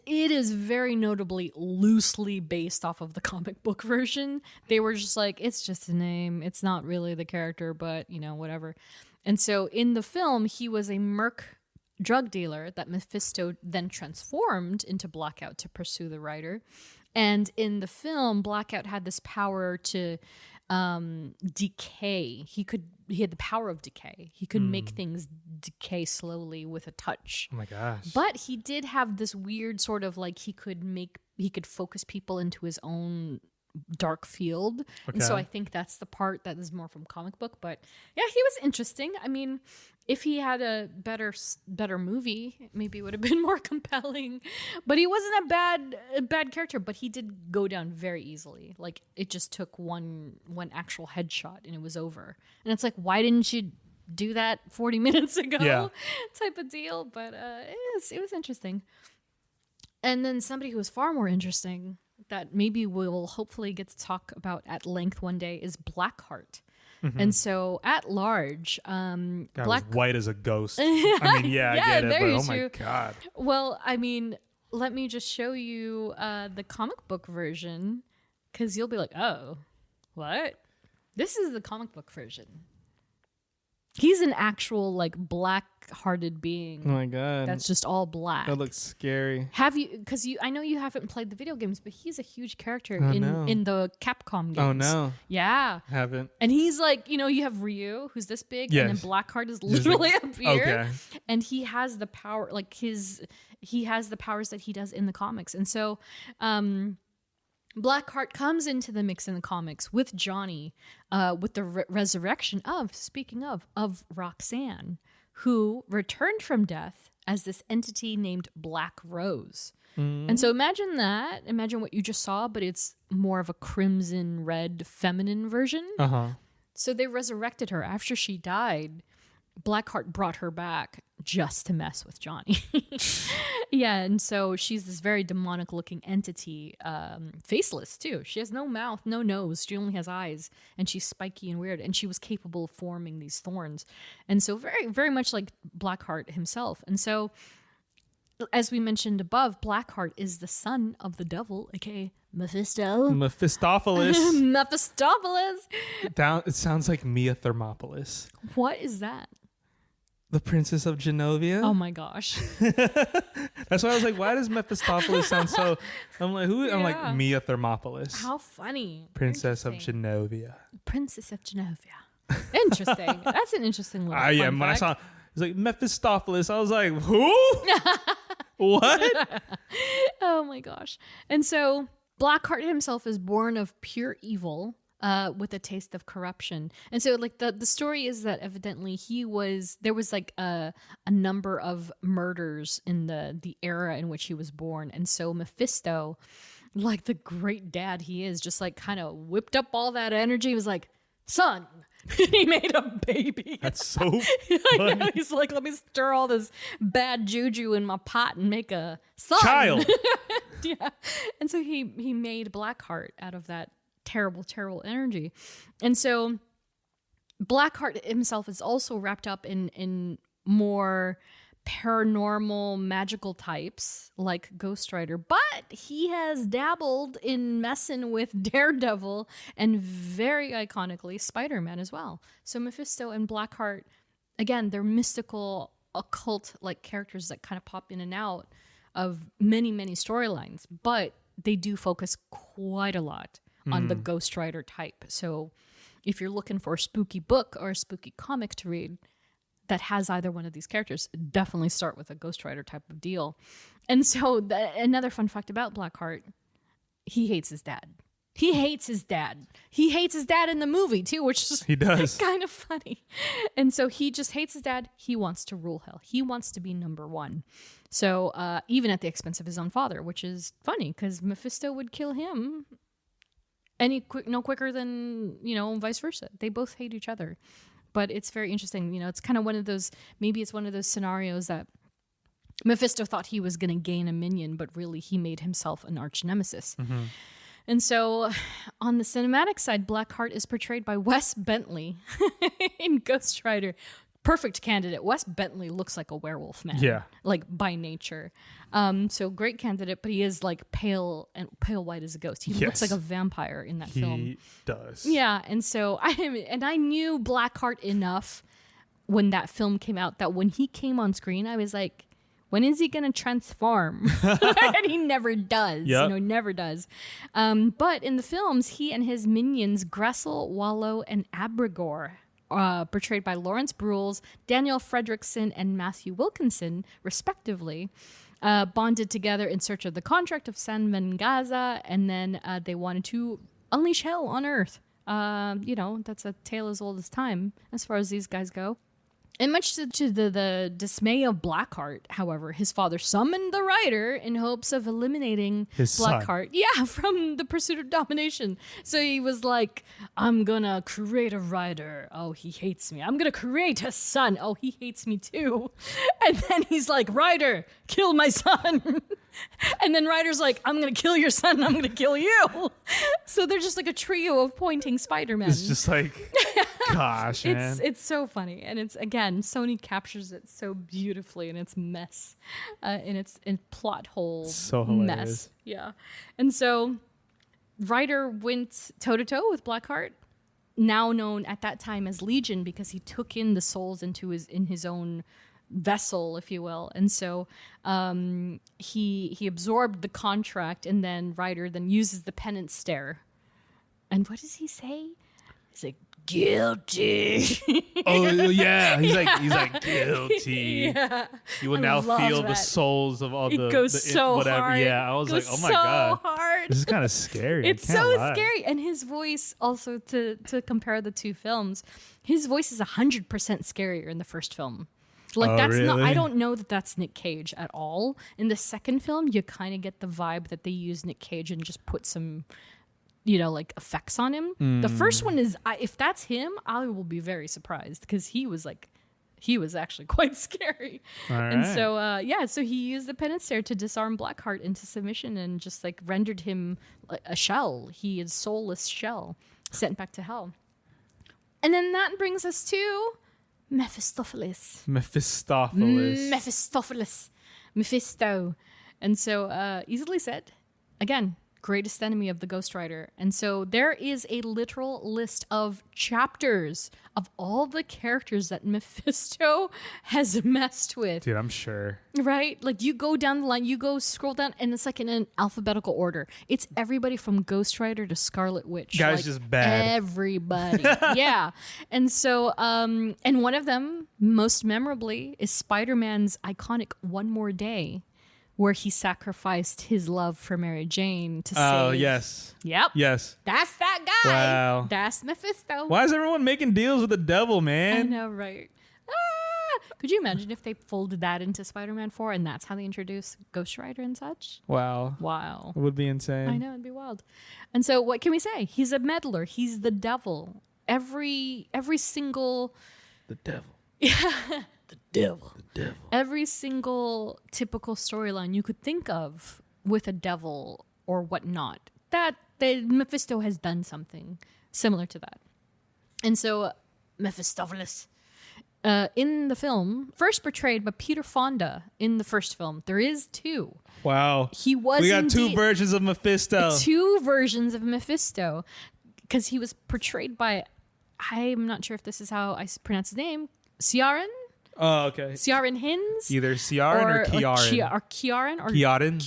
it is very notably loosely based off of the comic book version. They were just like, it's just a name. It's not really the character, but, whatever. And so in the film, he was a merc drug dealer that Mephisto then transformed into Blackout to pursue the writer. And in the film, Blackout had this power to decay. He had the power of decay. He could make things decay slowly with a touch. Oh my gosh. But he did have this weird sort of like he could focus people into his own dark field. Okay. And so I think that's the part that is more from comic book. But yeah, he was interesting. I mean, if he had a better movie, maybe it would have been more compelling. But he wasn't a bad character, but he did go down very easily. Like it just took one actual headshot and it was over. And it's like, why didn't you do that 40 minutes ago? Yeah. Type of deal. But it was interesting. And then somebody who was far more interesting that maybe we'll hopefully get to talk about at length one day is Blackheart. Mm-hmm. And so at large, was white as a ghost. I mean, I get it, but oh my God. Well, I mean, let me just show you the comic book version because you'll be like, oh, what? This is the comic book version. He's an actual like black-hearted being. Oh my God. That's just all black. That looks scary. Have you, because I know you haven't played the video games, but he's a huge character in the Capcom games. Oh no. Yeah. Haven't. And he's like, you have Ryu, who's this big, and then Blackheart is literally up here. Okay. And he has the power, like he has the powers that he does in the comics. And so, Blackheart comes into the mix in the comics with Johnny, with the resurrection of Roxanne, who returned from death as this entity named Black Rose. And so imagine that. Imagine what you just saw, but it's more of a crimson red feminine version. So they resurrected her after she died. Blackheart brought her back just to mess with Johnny. Yeah, and so she's this very demonic looking entity, faceless too. She has no mouth, no nose. She only has eyes, and she's spiky and weird, and she was capable of forming these thorns. And so very, very much like Blackheart himself. And so, as we mentioned above, Blackheart is the son of the devil, aka Mephistopheles. Mephistopheles. It sounds like Mia Thermopolis. What is that? The Princess of Genovia. Oh my gosh. That's why I was like, why does Mephistopheles sound so... I'm like, who? I'm like, Mia Thermopolis. How funny. Princess of Genovia. Princess of Genovia. Interesting. That's an interesting little fun when I fact. saw... It was like, Mephistopheles. I was like, who? What? Oh my gosh. And so Blackheart himself is born of pure evil, with a taste of corruption. And so like the story is that evidently there was like a number of murders in the era in which he was born. And so Mephisto, like the great dad he is, just like kind of whipped up all that energy. He was like, son, He made a baby. That's so I know. funny. He's like, let me stir all this bad juju in my pot and make a son. Child. Yeah. And so he made Blackheart out of that terrible, terrible energy. And so Blackheart himself is also wrapped up in more paranormal magical types like Ghost Rider, but he has dabbled in messing with Daredevil and very iconically Spider-Man as well. So Mephisto and Blackheart, again, they're mystical occult like characters that kind of pop in and out of many storylines, but they do focus quite a lot on the Ghost Rider type. So if you're looking for a spooky book or a spooky comic to read that has either one of these characters, definitely start with a Ghost Rider type of deal. And so another fun fact about Blackheart, he hates his dad. He hates his dad. He hates his dad in the movie too, which is He does. kind of funny. And so he just hates his dad. He wants to rule hell. He wants to be number one. So even at the expense of his own father, which is funny because Mephisto would kill him no quicker than, vice versa. They both hate each other. But it's very interesting. It's kind of one of those scenarios that Mephisto thought he was going to gain a minion, but really he made himself an arch nemesis. Mm-hmm. And so on the cinematic side, Blackheart is portrayed by Wes Bentley in Ghost Rider. Perfect candidate. Wes Bentley looks like a werewolf man. Yeah. Like by nature. So great candidate, but he is like pale white as a ghost. He looks like a vampire in that film. He does. Yeah, and so I knew Blackheart enough when that film came out that when he came on screen, I was like, when is he going to transform? And he never does. Yep. Never does. But in the films, he and his minions, Gressel, Wallow, and Abrigor, portrayed by Lawrence Brules, Daniel Fredrickson, and Matthew Wilkinson, respectively, bonded together in search of the contract of San Mengaza, and then they wanted to unleash hell on Earth. That's a tale as old as time as far as these guys go. And much to the dismay of Blackheart, however, his father summoned the Rider in hopes of eliminating His son. Blackheart. Yeah, from the pursuit of domination. So he was like, I'm gonna create a Rider. Oh, he hates me. I'm gonna create a son. Oh, he hates me too. And then he's like, Rider, kill my son. And then Rider's like, I'm gonna kill your son and I'm gonna kill you. So they're just like a trio of pointing Spider-Men. It's just like, gosh, man. It's so funny, and it's again Sony captures it so beautifully in its mess, in its plot hole So mess. hilarious. Yeah, and so Rider went toe to toe with Blackheart, now known at that time as Legion, because he took in the souls into his own vessel, if you will, and so he absorbed the contract, and then Rider then uses the penance stare, and what does he say? He's like, guilty. Oh yeah, he's like guilty. Yeah. You will I now love feel the that. souls of all It goes so whatever. hard. Yeah, I was It like, goes oh my so god, hard. this is kind of scary. It's I can't so lie. scary, and his voice also to compare the two films, his voice is 100% scarier in the first film. Like Oh, that's not. really? I don't know that that's Nick Cage at all. In the second film, you kind of get the vibe that they use Nick Cage and just put some, like effects on him. The first one is, if that's him, I will be very surprised because he was actually quite scary. All And right. so, so he used the penance stare to disarm Blackheart into submission and just like rendered him a shell. He is soulless shell sent back to hell. And then that brings us to Mephistopheles. Mephisto. And so, easily said, again, greatest enemy of the Ghost Rider. And so there is a literal list of chapters of all the characters that Mephisto has messed with. Dude, I'm sure. Right? Like you go down the line, you go scroll down, and it's like in an alphabetical order. It's everybody from Ghost Rider to Scarlet Witch. Guys like, just bad. Everybody. Yeah. And so, and one of them, most memorably, is Spider-Man's iconic One More Day, where he sacrificed his love for Mary Jane to save. Oh yes, Yep. yes. That's that guy. Wow. That's Mephisto. Why is everyone making deals with the devil, I man? know, right? Could you imagine if they folded that into Spider-Man 4 and that's how they introduce Ghost Rider and such? Wow, Wow. it would be insane. I know, it'd be wild. And so what can we say? He's a meddler. He's the devil. every single The devil. the devil. Every single typical storyline you could think of with a devil or whatnot, Mephisto has done something similar to that. And so Mephistopheles, in the film, first portrayed by Peter Fonda in the first film. There is two. Wow. He was We got two indeed- versions of Mephisto. Two versions of Mephisto, because he was portrayed by, I'm not sure if this is how I pronounce his name, Ciaran? Oh, okay. Ciaran Hinds? Either Ciaran or Kiaran.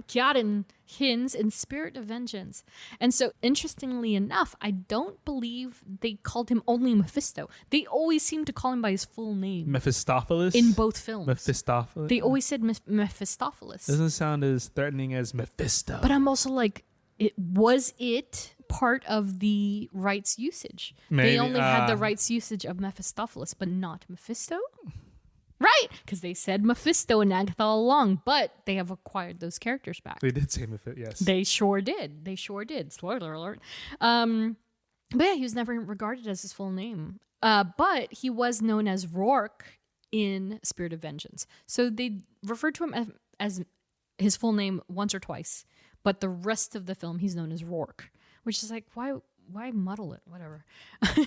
Ciaran Hinds in Spirit of Vengeance. And so, interestingly enough, I don't believe they called him only Mephisto. They always seem to call him by his full name. Mephistopheles? In both films. Mephistopheles? They always said Mephistopheles. Doesn't sound as threatening as Mephisto. But I'm also like, was it part of the rights usage? Maybe, They only had the rights usage of Mephistopheles, but not Mephisto? Right, because they said Mephisto and Agatha all along, but they have acquired those characters back. They did say Mephisto, yes. They sure did. Spoiler alert. But yeah, he was never regarded as his full name. But he was known as Rourke in Spirit of Vengeance. So they referred to him as his full name once or twice, but the rest of the film he's known as Rourke, which is like, why muddle it? Whatever.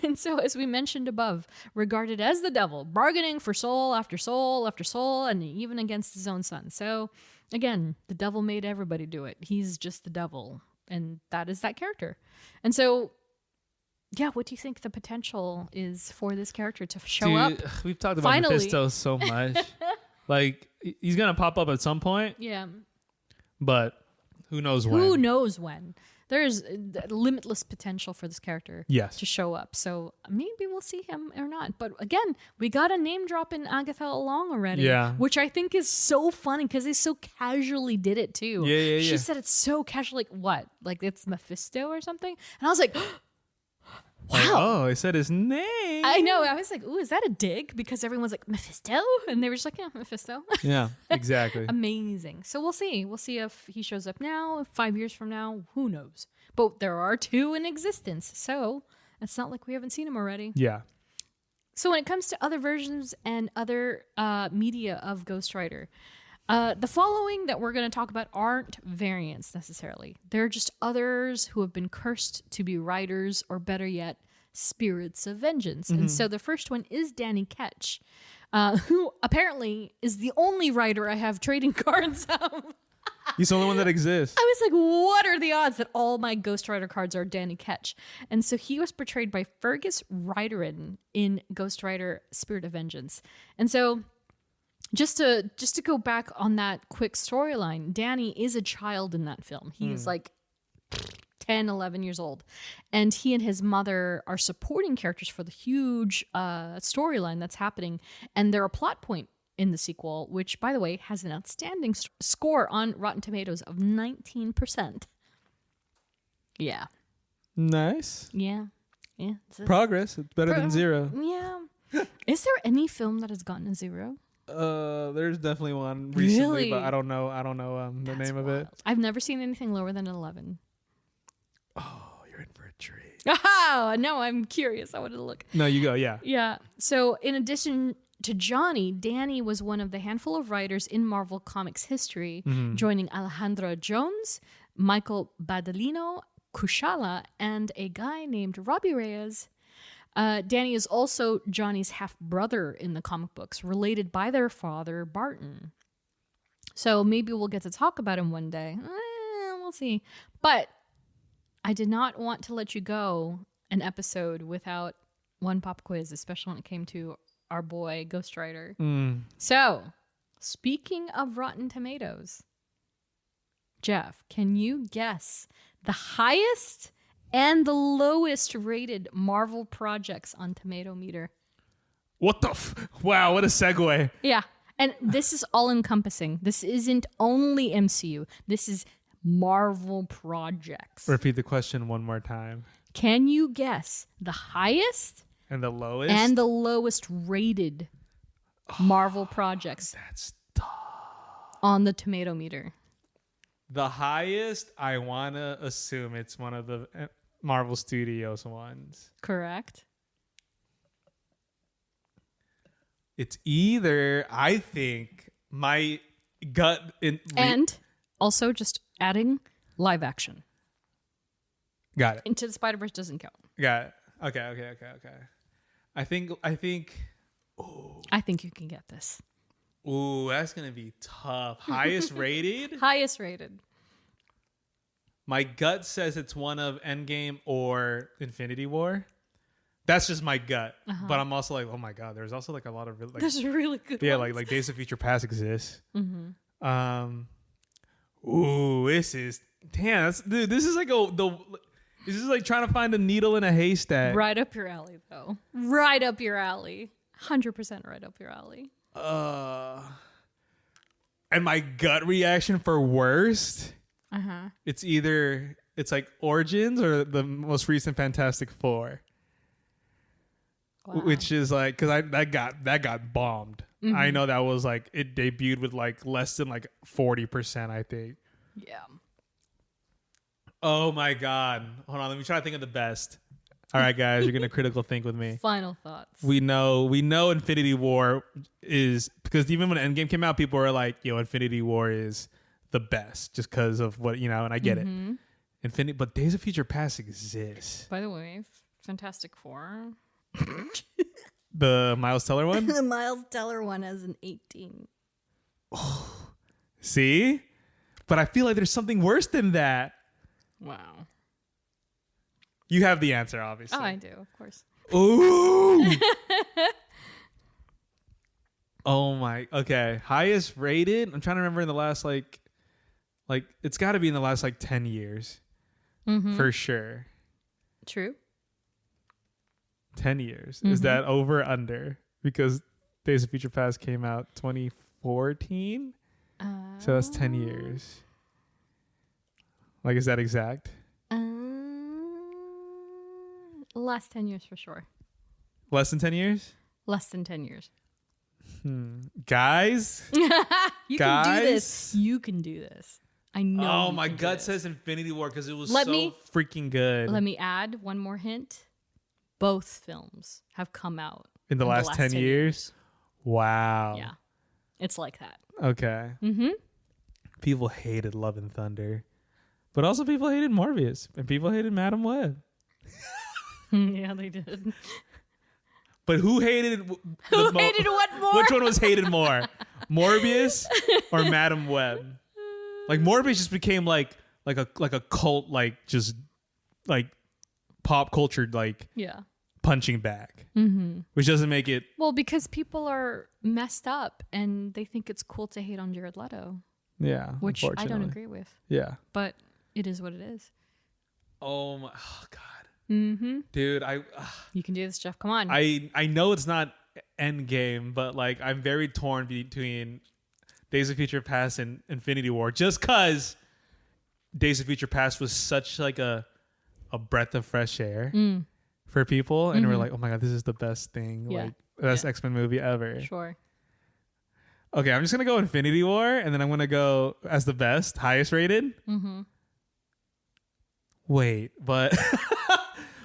And so, as we mentioned above, regarded as the devil, bargaining for soul after soul after soul, and even against his own son. So, again, the devil made everybody do it. He's just the devil, and that is that character. And so, yeah, what do you think the potential is for this character to show up? We've talked about Finally. Mephisto so much. Like, he's going to pop up at some point, Yeah. but who knows when. Who knows when? There's limitless potential for this character Yes. to show up. So maybe we'll see him or not. But again, we got a name drop in Agatha along already. Yeah. Which I think is so funny because they so casually did it too. Yeah. She said it's so casual. Like, what? Like it's Mephisto or something? And I was like, wow. Oh, he said his name. I know. I was like, ooh, is that a dig? Because everyone's like, Mephisto? And they were just like, yeah, Mephisto. Yeah, exactly. Amazing. So we'll see. We'll see if he shows up now, 5 years from now. Who knows? But there are two in existence. So it's not like we haven't seen him already. Yeah. So when it comes to other versions and other media of Ghost Rider, the following that we're going to talk about aren't variants necessarily. They're just others who have been cursed to be riders, or better yet, spirits of vengeance. And so the first one is Danny Ketch, who apparently is the only rider I have trading cards of. He's the only one that exists. I was like, what are the odds that all my Ghost Rider cards are Danny Ketch? And so he was portrayed by Fergus Riderin in Ghost Rider Spirit of Vengeance. And so just to go back on that quick storyline, Danny is a child in that film. He is like 10, 11 years old. And he and his mother are supporting characters for the huge storyline that's happening. And they're a plot point in the sequel, which, by the way, has an outstanding score on Rotten Tomatoes of 19%. Yeah. Nice. Yeah. Progress. It's better than zero. Yeah. Is there any film that has gotten a zero? There's definitely one recently, Really? but I don't know the That's name of it. wild. I've never seen anything lower than an 11. Oh, you're in for a treat. Oh, no, I'm curious. I want to look. No, you go. Yeah. Yeah. So in addition to Johnny, Danny was one of the handful of writers in Marvel Comics history, joining Alejandra Jones, Michael Badalino, Kushala, and a guy named Robbie Reyes. Danny is also Johnny's half-brother in the comic books, related by their father, Barton. So maybe we'll get to talk about him one day. We'll see. But I did not want to let you go an episode without one pop quiz, especially when it came to our boy Ghost Rider. So, speaking of Rotten Tomatoes, Jeff, can you guess the highest and the lowest rated Marvel projects on Tomato Meter? What the wow, what a segue. Yeah. And this is all encompassing. This isn't only MCU. This is Marvel projects. Repeat the question one more time. Can you guess the highest And the lowest? and the lowest rated Marvel projects That's on the Tomato Meter? the highest. I want to assume it's one of the Marvel Studios ones. Correct. It's either, I think, my gut And also just adding live action. Got it. Into the Spider-Verse doesn't count. Got it. Okay. I think I think you can get this. ooh, that's gonna be tough. Highest rated? Highest rated. My gut says it's one of Endgame or Infinity War. That's just my gut. But I'm also like, oh my god, there's also like a lot of like, There's really good yeah, ones. like Days of Future Past exists. Ooh, this is damn. This is like this is like trying to find a needle in a haystack. Right up your alley, though. Right up your alley. 100% right up your alley. And my gut reaction for worst, it's like Origins or the most recent Fantastic Four. Wow. Which is like, because that got bombed. I know that was like, it debuted with like less than like 40%, I think. Yeah. Oh my god! Hold on, let me try to think of the best. All right, guys, you're gonna critical think with me. Final thoughts. We know Infinity War is, because even when Endgame came out, people were like, "Yo, Infinity War is the best," just because of what and I get it. But Days of Future Past exists. By the way, Fantastic Four. The Miles Teller one. The Miles Teller one has an 18. See, but I feel like there's something worse than that. Wow. You have the answer, obviously. Oh, I do, of course. Ooh. Oh my. Okay. Highest rated. I'm trying to remember in the last like it's got to be in the last like 10 years. For sure. True. 10 years. Is that over or under? Because Days of Future Past came out 2014. So that's 10 years. Like, is that exact? Last 10 years for sure. Less than 10 years? Less than 10 years. Guys? You Guys? can do this. You can do this. I know. Oh, my gut says Infinity War because it was Let so me- freaking good. Let me add one more hint. Both films have come out in the last 10 years? Wow. Yeah. It's like that. Okay. People hated Love and Thunder. But also people hated Morbius. And people hated Madam Web. Yeah, they did. But who hated... Who hated what more? Which one was hated more? Morbius or Madam Web? Like Morbius just became like a cult, like just like pop culture, like Yeah. punching bag. Which doesn't make it... Well, because people are messed up and they think it's cool to hate on Jared Leto, Yeah. which I don't unfortunately. agree with. Yeah. But it is what it is. Oh my... Oh God. Dude, You can do this, Jeff. Come on. I know it's not Endgame, but like I'm very torn between Days of Future Past and Infinity War, just because Days of Future Past was such like a breath of fresh air for people, and we're like, oh my god, this is the best thing, Yeah. like best Yeah. X-Men movie ever. Sure. Okay, I'm just gonna go Infinity War, and then I'm gonna go as the best, highest rated. Wait, but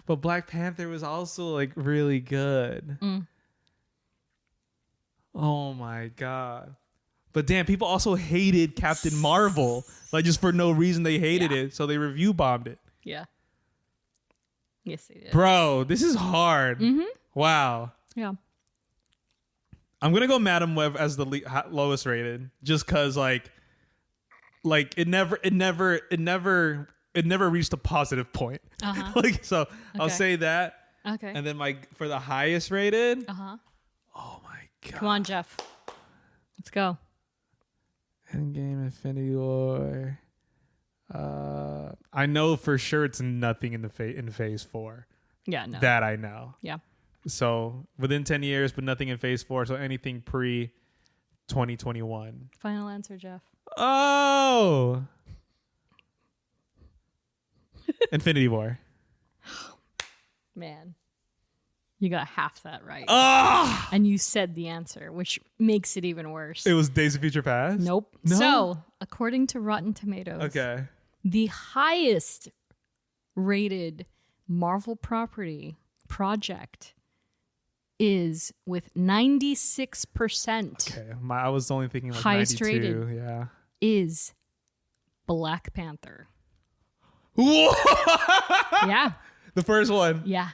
but Black Panther was also like really good. Oh my god. But damn, people also hated Captain Marvel. Like just for no reason they hated Yeah. it. So they review bombed it. Yeah. Yes, they did. Bro, this is hard. Wow. Yeah. I'm going to go Madam Web as the lowest rated just cuz like it never reached a positive point. Like so I'll Okay. say that. Okay. And then for the highest rated? Uh-huh. Oh my god. Come on, Jeff. Let's go. Endgame, Infinity War. I know for sure it's nothing in phase 4. Yeah, no. That I know. Yeah. So within 10 years, but nothing in phase 4. So anything pre 2021. Final answer, Jeff. Oh, Infinity War. Man. You got half that right. Ah, And you said the answer, which makes it even worse. it was Days of Future Past. Nope. No? So, according to Rotten Tomatoes, Okay. the highest rated Marvel property project is with 96%. Okay, I was only thinking like Highest 92. rated. Yeah. Is Black Panther. Whoa! Yeah. The first one. Yeah.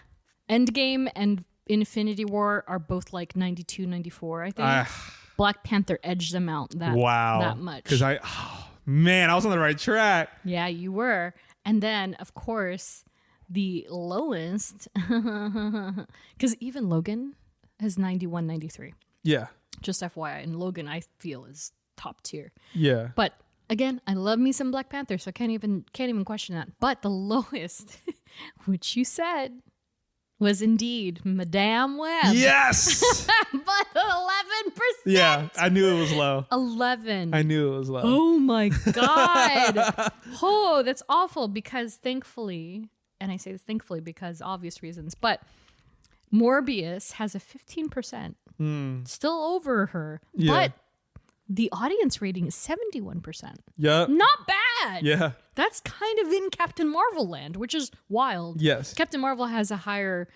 Endgame and Infinity War are both like 92, 94, I think. Black Panther edged them out that much. Because man, I was on the right track. Yeah, you were. And then, of course, the lowest, because even Logan has 91, 93. Yeah. Just FYI. And Logan, I feel, is top tier. Yeah. But again, I love me some Black Panther, so I can't even question that. But the lowest, which you said, was indeed Madame Web. Yes. But 11%. Yeah, I knew it was low. 11. I knew it was low. Oh my God. Oh, that's awful because thankfully, and I say this thankfully because obvious reasons, but Morbius has a 15%. Still over her. Yeah. But the audience rating is 71%. Yeah. Not bad. Yeah. That's kind of in Captain Marvel land, which is wild. Yes. Captain Marvel has a higher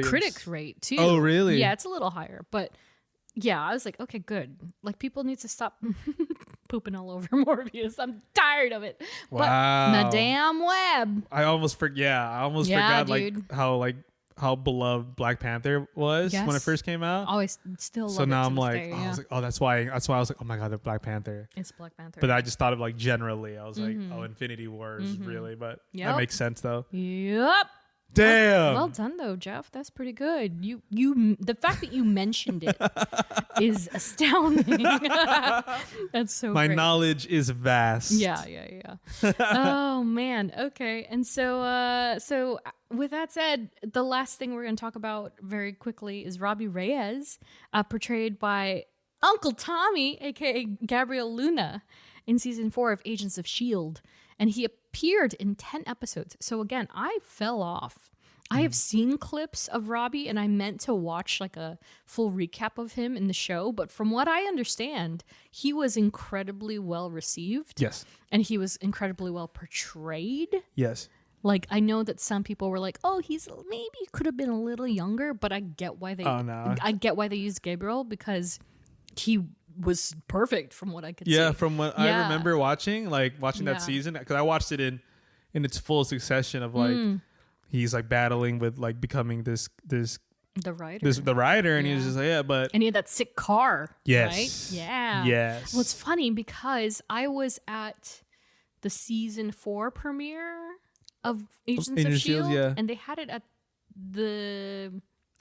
critics rate too. Oh, really? Yeah, it's a little higher. But yeah, I was like, okay, good. Like people need to stop pooping all over Morbius. I'm tired of it. Wow. But Madame Web. I almost forgot dude. how beloved Black Panther was when it Yes. first came out. Oh, I still love it. So now to I'm this like, day, yeah. I was like, oh, that's why I was like, oh my God, the Black Panther. It's Black Panther. But I just thought of like generally, I was like, oh, Infinity Wars, really. But Yep. that makes sense though. Yep. Damn. Well done though, Jeff. That's pretty good. You the fact that you mentioned it is astounding. That's so My great. knowledge is vast. Yeah. Oh man. Okay. And so with that said, the last thing we're going to talk about very quickly is Robbie Reyes, portrayed by Uncle Tommy, aka Gabriel Luna, in season 4 of Agents of S.H.I.E.L.D. And he appeared in 10 episodes. So again, I fell off. I have seen clips of Robbie and I meant to watch like a full recap of him in the show. But from what I understand, he was incredibly well received. Yes. And he was incredibly well portrayed. Yes. Like, I know that some people were like, oh, he's maybe could have been a little younger, but I get why they I get why they used Gabriel because he was perfect from what I could see. Yeah, from what I remember watching Yeah. that season, because I watched it in its full succession of like he's like battling with like becoming the writer, and he was just like, but and he had that sick car. yes, Right? Yeah. yes. Well, it's funny because I was at the season 4 premiere of Agents of S.H.I.E.L.D. yeah. and they had it at the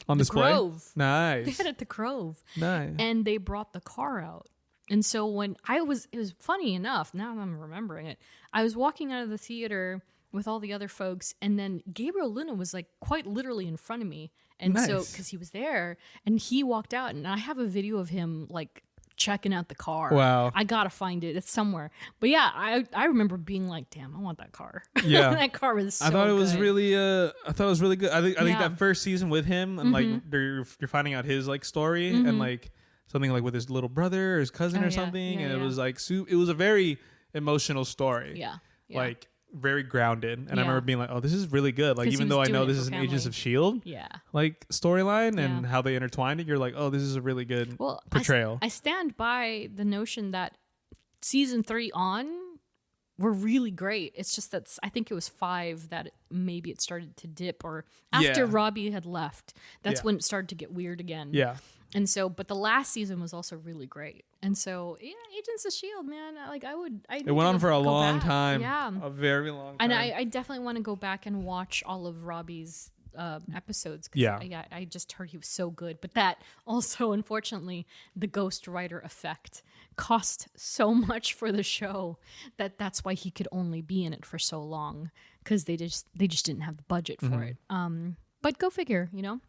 on display. Grove. They Nice, had it at the Grove. nice. And they brought the car out. And so when it was funny enough, now I'm remembering it, I was walking out of the theater with all the other folks, and then Gabriel Luna was like quite literally in front of me. And so, Nice. because he was there, and he walked out, and I have a video of him like checking out the car. Wow. I gotta find it. It's somewhere. But yeah, I remember being like, damn, I want that car. Yeah. That car was so I thought it was good. really good. I think Yeah. that first season with him and like you're finding out his like story and like something like with his little brother or his cousin Oh, or yeah. something, Yeah, and it yeah. was like it was a very emotional story. Yeah. Like very grounded, and I Yeah. remember being like, oh, this is really good. Like 'Cause he even was though I doing know it this for is an family. Agents of S.H.I.E.L.D. Yeah. like storyline and Yeah. how they intertwined it, you're like, oh, this is a really good Well, portrayal. I stand by the notion that season 3 on were really great. It's just that I think it was 5 that maybe it started to dip, or after Yeah. Robbie had left, that's Yeah. when it started to get weird again. Yeah. And so, but the last season was also really great. And so, yeah, Agents of S.H.I.E.L.D., man, like It went on for a long back. time. Yeah. A very long time. And I definitely want to go back and watch all of Robbie's episodes. 'Cause Yeah. I just heard he was so good. But that also, unfortunately, the Ghost Rider effect cost so much for the show that's why he could only be in it for so long, because they just didn't have the budget for it. But go figure, you know.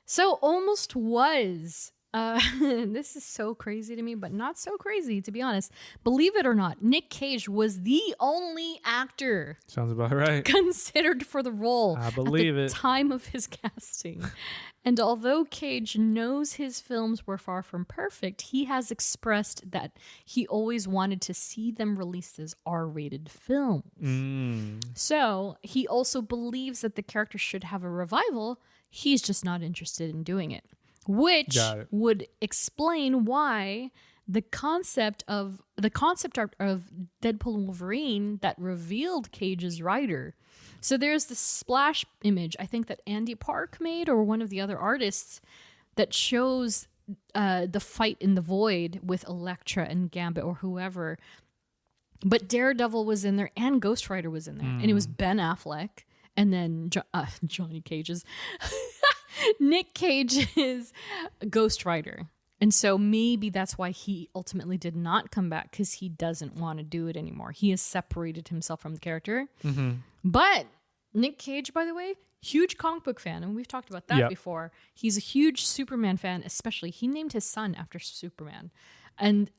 So Almost was This is so crazy to me, but not so crazy, to be honest. Believe it or not, Nick Cage was the only actor Sounds about right. considered for the role I believe at the it. time of his casting. And although Cage knows his films were far from perfect, he has expressed that he always wanted to see them released as R-rated films. So he also believes that the character should have a revival. He's just not interested in doing it. Which would explain why the concept art of Deadpool and Wolverine that revealed Cage's writer. So there's this splash image, I think that Andy Park made, or one of the other artists, that shows the fight in the void with Elektra and Gambit or whoever. But Daredevil was in there and Ghost Rider was in there. And it was Ben Affleck and then Johnny Cage's... Nick Cage's Ghost Rider. And so maybe that's why he ultimately did not come back, because he doesn't want to do it anymore. He has separated himself from the character. But Nick Cage, by the way, huge comic book fan. And we've talked about that before. He's a huge Superman fan, especially. He named his son after Superman. And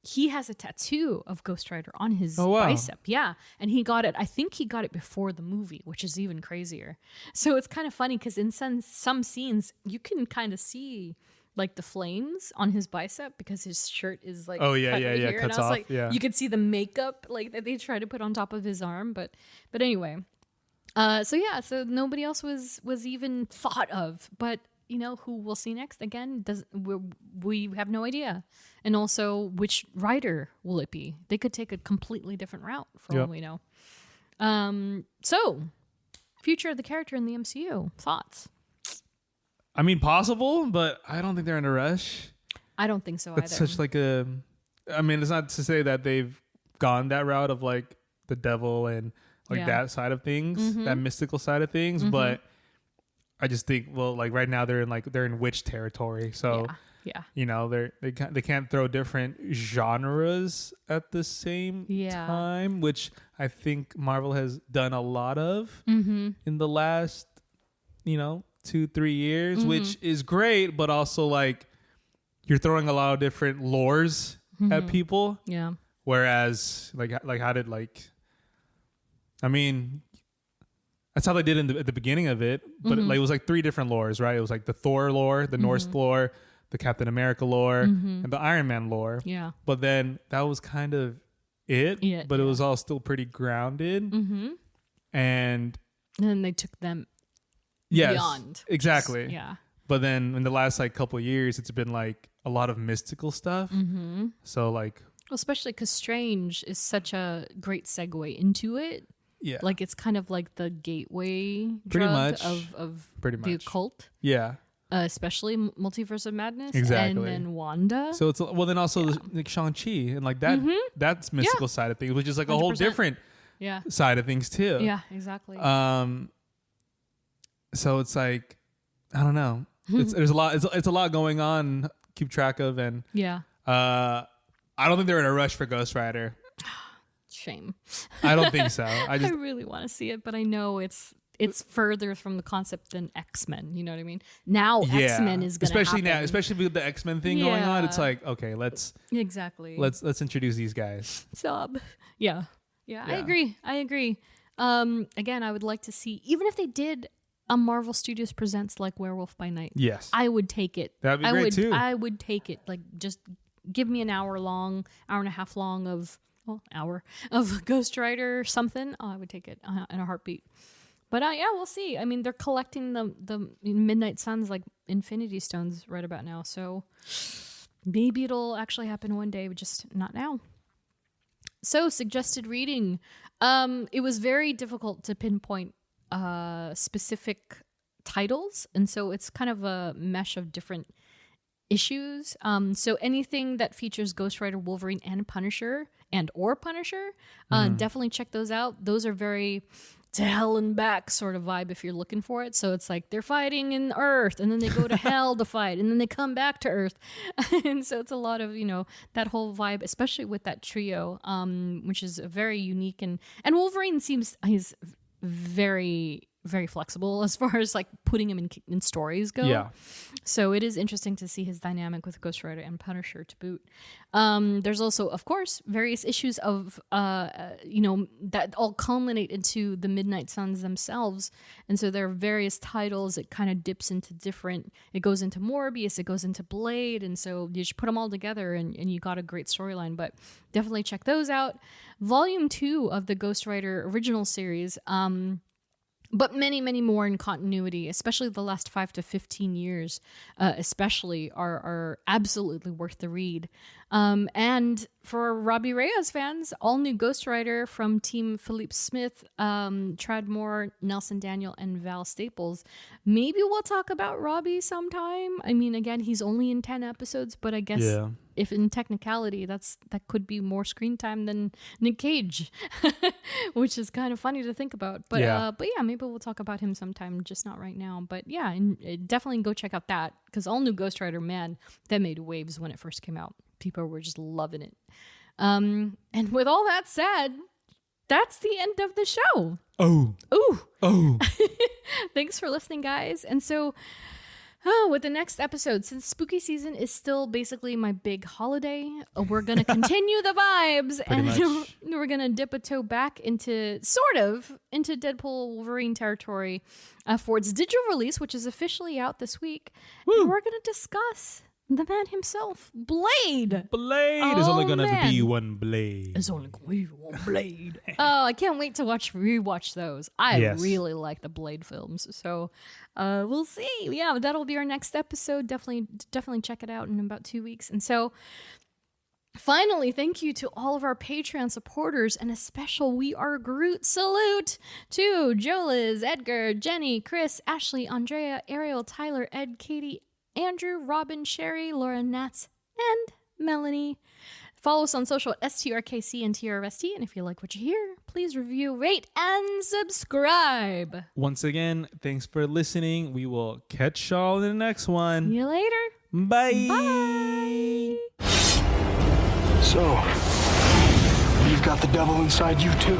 he has a tattoo of Ghost Rider on his bicep. Yeah. And he got it, I think he got it before the movie, which is even crazier. So it's kind of funny because in some scenes, you can kind of see like the flames on his bicep because his shirt is like cut right here. Cuts and I was off. like, Yeah. you could see the makeup like that they try to put on top of his arm. But anyway. So nobody else was even thought of. But you know who we'll see next again we have no idea. And also, which writer will it be? They could take a completely different route for all we know. So future of the character in the MCU, thoughts? I mean, possible, but I don't think they're in a rush. I don't think so It's either. such like a... I mean, it's not to say that they've gone that route of like the devil and like that side of things, that mystical side of things, but I just think, well, like right now they're in witch territory, so you know they can't throw different genres at the same time, which I think Marvel has done a lot of in the last 2-3 years, which is great, but also like you're throwing a lot of different lores at people. Yeah. Whereas like how did I mean, that's how they did at the beginning of it, but it was like 3 different lores, right? It was like the Thor lore, the Norse lore, the Captain America lore, and the Iron Man lore. Yeah. But then that was kind of it, but it was all still pretty grounded. And then they took them yes, beyond. exactly. Yeah. But then in the last like couple of years, it's been like a lot of mystical stuff. So like, Well, especially because Strange is such a great segue into it. yeah, Like it's kind of like the gateway Pretty drug much. of Pretty the much. occult, yeah. Especially Multiverse of Madness. Exactly. And then Wanda. So it's then also like Shang-Chi and like that that's mystical side of things, which is like a whole 100%. different Yeah. side of things too. Yeah, exactly. So it's like I don't know. There's a lot. It's a lot going on. Keep track of, and yeah. I don't think they're in a rush for Ghost Rider. Shame. I don't think so. I really want to see it, but I know it's further from the concept than X-Men. You know what I mean? Now X-Men is going to especially happen. now, especially with the X-Men thing going on. Yeah. It's like okay, let's introduce these guys. Sob. Yeah. I agree. Again, I would like to see, even if they did a Marvel Studios Presents like Werewolf by Night. Yes, I would take it. That'd be great too. I would take it. Like, just give me an hour and a half long of Ghost Rider or something. Oh, I would take it in a heartbeat. But we'll see. I mean, they're collecting the Midnight Suns like Infinity Stones right about now, so maybe it'll actually happen one day, but just not now. So, suggested reading. It was very difficult to pinpoint specific titles, and so it's kind of a mesh of different issues. So anything that features Ghost Rider, Wolverine, and Punisher, definitely check those out. Those are very to hell and back sort of vibe if you're looking for it. So it's like they're fighting in Earth, and then they go to hell to fight, and then they come back to Earth. And so it's a lot of, that whole vibe, especially with that trio, which is very unique. And Wolverine he's very very flexible as far as like putting him in stories go. Yeah. So it is interesting to see his dynamic with Ghost Rider and Punisher to boot. There's also, of course, various issues of, that all culminate into the Midnight Suns themselves. And so there are various titles. It kind of dips into it goes into Morbius, it goes into Blade. And so you just put them all together and you got a great storyline. But definitely check those out. Volume 2 of the Ghost Rider original series, but many, many more in continuity, especially the last 5 to 15 years, especially are absolutely worth the read. And for Robbie Reyes fans, all new Ghost Rider from Team Philippe Smith, Trad Moore, Nelson Daniel, and Val Staples. Maybe we'll talk about Robbie sometime. I mean, again, he's only in 10 episodes, but I guess if in technicality, that could be more screen time than Nick Cage, which is kind of funny to think about. But yeah, maybe we'll talk about him sometime, just not right now. But yeah, and definitely go check out that, because all new Ghost Rider, man, that made waves when it first came out. People were just loving it. And with all that said, that's the end of the show. Oh. Thanks for listening, guys. And so, with the next episode, since spooky season is still basically my big holiday, we're going to continue the vibes and we're going to dip a toe back into Deadpool Wolverine territory for its digital release, which is officially out this week. Woo. And we're going to discuss the man himself, Blade. Blade is only going to be one Blade. It's only going to be one Blade. Oh, I can't wait to rewatch those. I really like the Blade films. So we'll see. Yeah, that'll be our next episode. Definitely check it out in about 2 weeks. And so finally, thank you to all of our Patreon supporters, and a special We Are Groot salute to Joliz, Edgar, Jenny, Chris, Ashley, Andrea, Ariel, Tyler, Ed, Katie, Andrew, Robin, Sherry, Laura, Nats, and Melanie. Follow us on social at STRKC and TRST. And if you like what you hear, please review, rate, and subscribe. Once again, thanks for listening. We will catch y'all in the next one. See you later. Bye. Bye. So, you've got the devil inside you too.